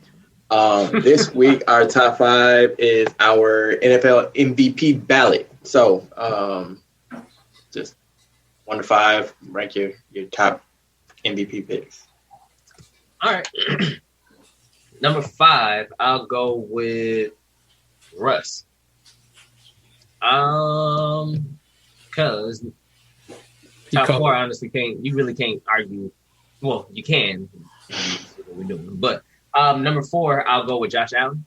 This week, our top 5 is our NFL MVP ballot. So, just 1 to 5, rank your top MVP picks. All right. Number 5, I'll go with Russ. Because top 4, honestly, you really can't argue. Well, you can. What we're doing, but number 4, I'll go with Josh Allen.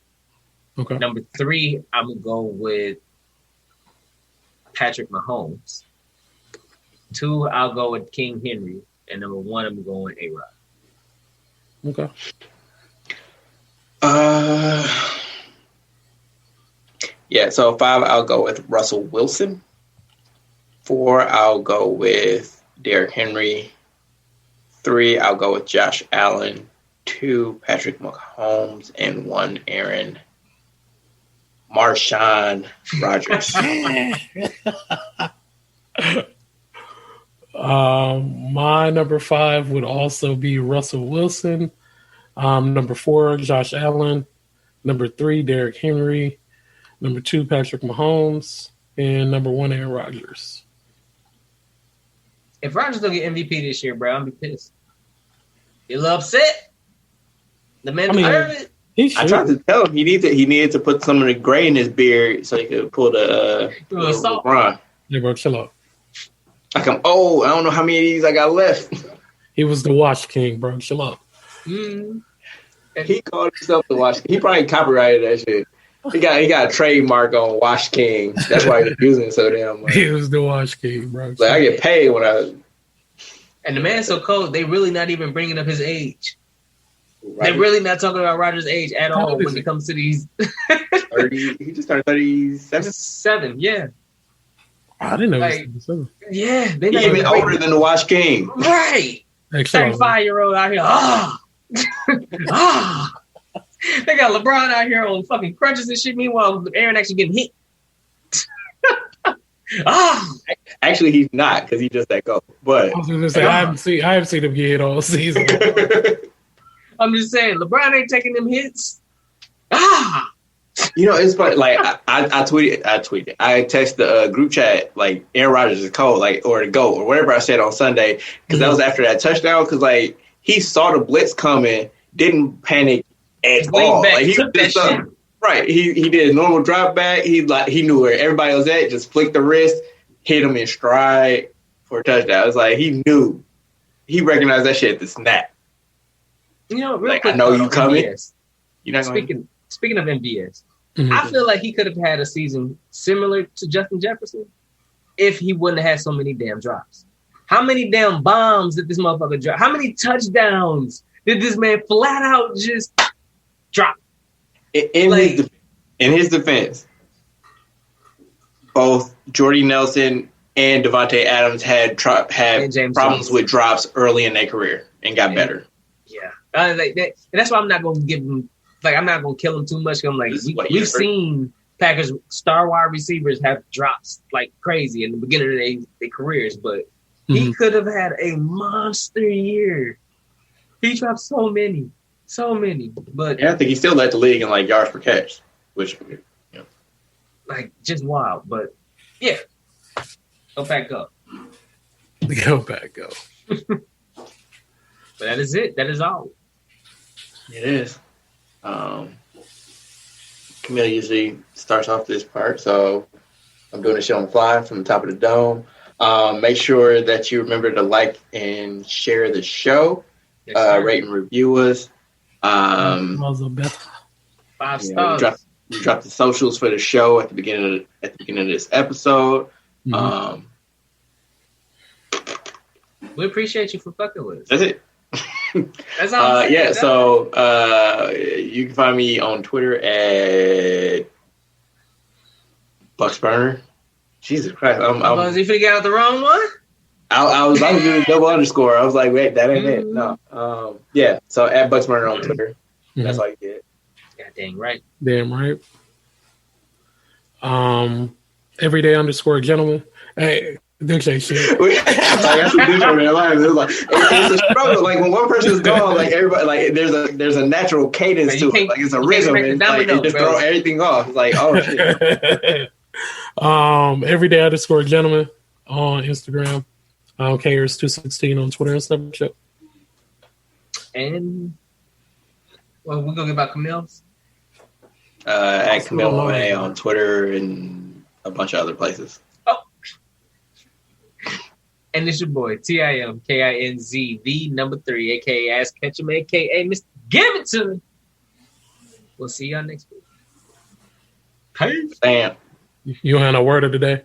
Okay. Number 3, I'm going to go with Patrick Mahomes. 2, I'll go with King Henry. And number 1, I'm going with A-Rod. Okay. Yeah, so 5, I'll go with Russell Wilson. 4, I'll go with Derrick Henry. 3, I'll go with Josh Allen. 2, Patrick Mahomes. And 1, Aaron Marshawn Rodgers. My number 5 would also be Russell Wilson. Number 4, Josh Allen. Number 3, Derrick Henry. Number 2, Patrick Mahomes. And number 1, Aaron Rodgers. If Rodgers don't get MVP this year, bro, I'm be pissed. You a little upset? The man deserve it. I tried to tell him he needed to put some of the gray in his beard so he could pull the LeBron. Yeah, bro, chill out. Like I'm old. I don't know how many of these I got left. He was the Wash King, bro. Chill out. Mm. He called himself the Wash King. He probably copyrighted that shit. He got a trademark on Wash King. That's why he's using it so damn much. He was the Wash King, bro. Like I get paid when I. And the man's so cold, they really not even bringing up his age. They're really not talking about Rodgers' age at all when it comes to these. 30. He just turned 37. 7, yeah. I didn't know like, he was 37. Yeah, they not even older than the Wash King. Right. 35-year-old out here. They got LeBron out here on fucking crutches and shit. Meanwhile, Aaron actually getting hit. Actually, he's not because he just let go. But I was going to say, I haven't seen him get hit all season. I'm just saying, LeBron ain't taking them hits. You know, it's funny. Like I tweeted. I text the group chat like Aaron Rodgers is cold, like or the GOAT or whatever I said on Sunday because that was after that touchdown. Because like he saw the blitz coming, didn't panic at all. Like he just right. He did a normal drop back. He knew where everybody was at. Just flicked the wrist, hit him in stride for a touchdown. It's like he knew. He recognized that shit at the snap. You know, real like, quick, I know you coming. MVS. You're not speaking of MVS, I feel like he could have had a season similar to Justin Jefferson if he wouldn't have had so many damn drops. How many damn bombs did this motherfucker drop? How many touchdowns did this man flat out just drop? In his defense, both Jordy Nelson and Devontae Adams had problems with drops early in their career and got better. Yeah. Like that, and that's why I'm not going to give him, like, I'm not going to kill him too much. I'm like, we've seen Packers star wide receivers have drops like crazy in the beginning of their careers, but he could have had a monster year. He dropped so many. But yeah, I think he still led the league in like yards per catch, which, you know. Like, just wild. But yeah, go back up. Go back up. But that is it. That is all. It is. Camille usually starts off this part, so I'm doing the show on the fly from the top of the dome. Make sure that you remember to like and share the show. Yes, rate and review us. 5 stars. We dropped the socials for the show at the beginning of this episode. We appreciate you for fucking with us. That's it. That's all. Yeah. So you can find me on Twitter at Bucksburner. Jesus Christ! Was he figure out the wrong one? I was about to do a double underscore. I was like, wait, that ain't it. No. Yeah. So at Bucksburner on Twitter. That's all you get. Yeah, dang right. Damn right. Everyday_gentleman. Hey, don't say shit. That's a different in life. It's a struggle. Like when one person is gone, like everybody, like there's a natural cadence to it. Like it's a rhythm, and like it just throw everything off. It's like, oh shit. Everyday_gentleman on Instagram. KRS216 on Twitter and Snapchat. And well, we're gonna get about Camille's. At Camille Monet on Twitter and a bunch of other places. Oh. And it's your boy, TIMKINZ, the number 3, aka Ask Ketchum, aka Mr. Give It To Me. We'll see y'all next week. Peace. Bam. You don't have no word of the day?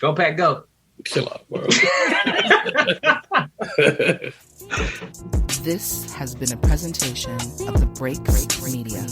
Go Pack Go. Chill out, bro. This has been a presentation of the Break Media.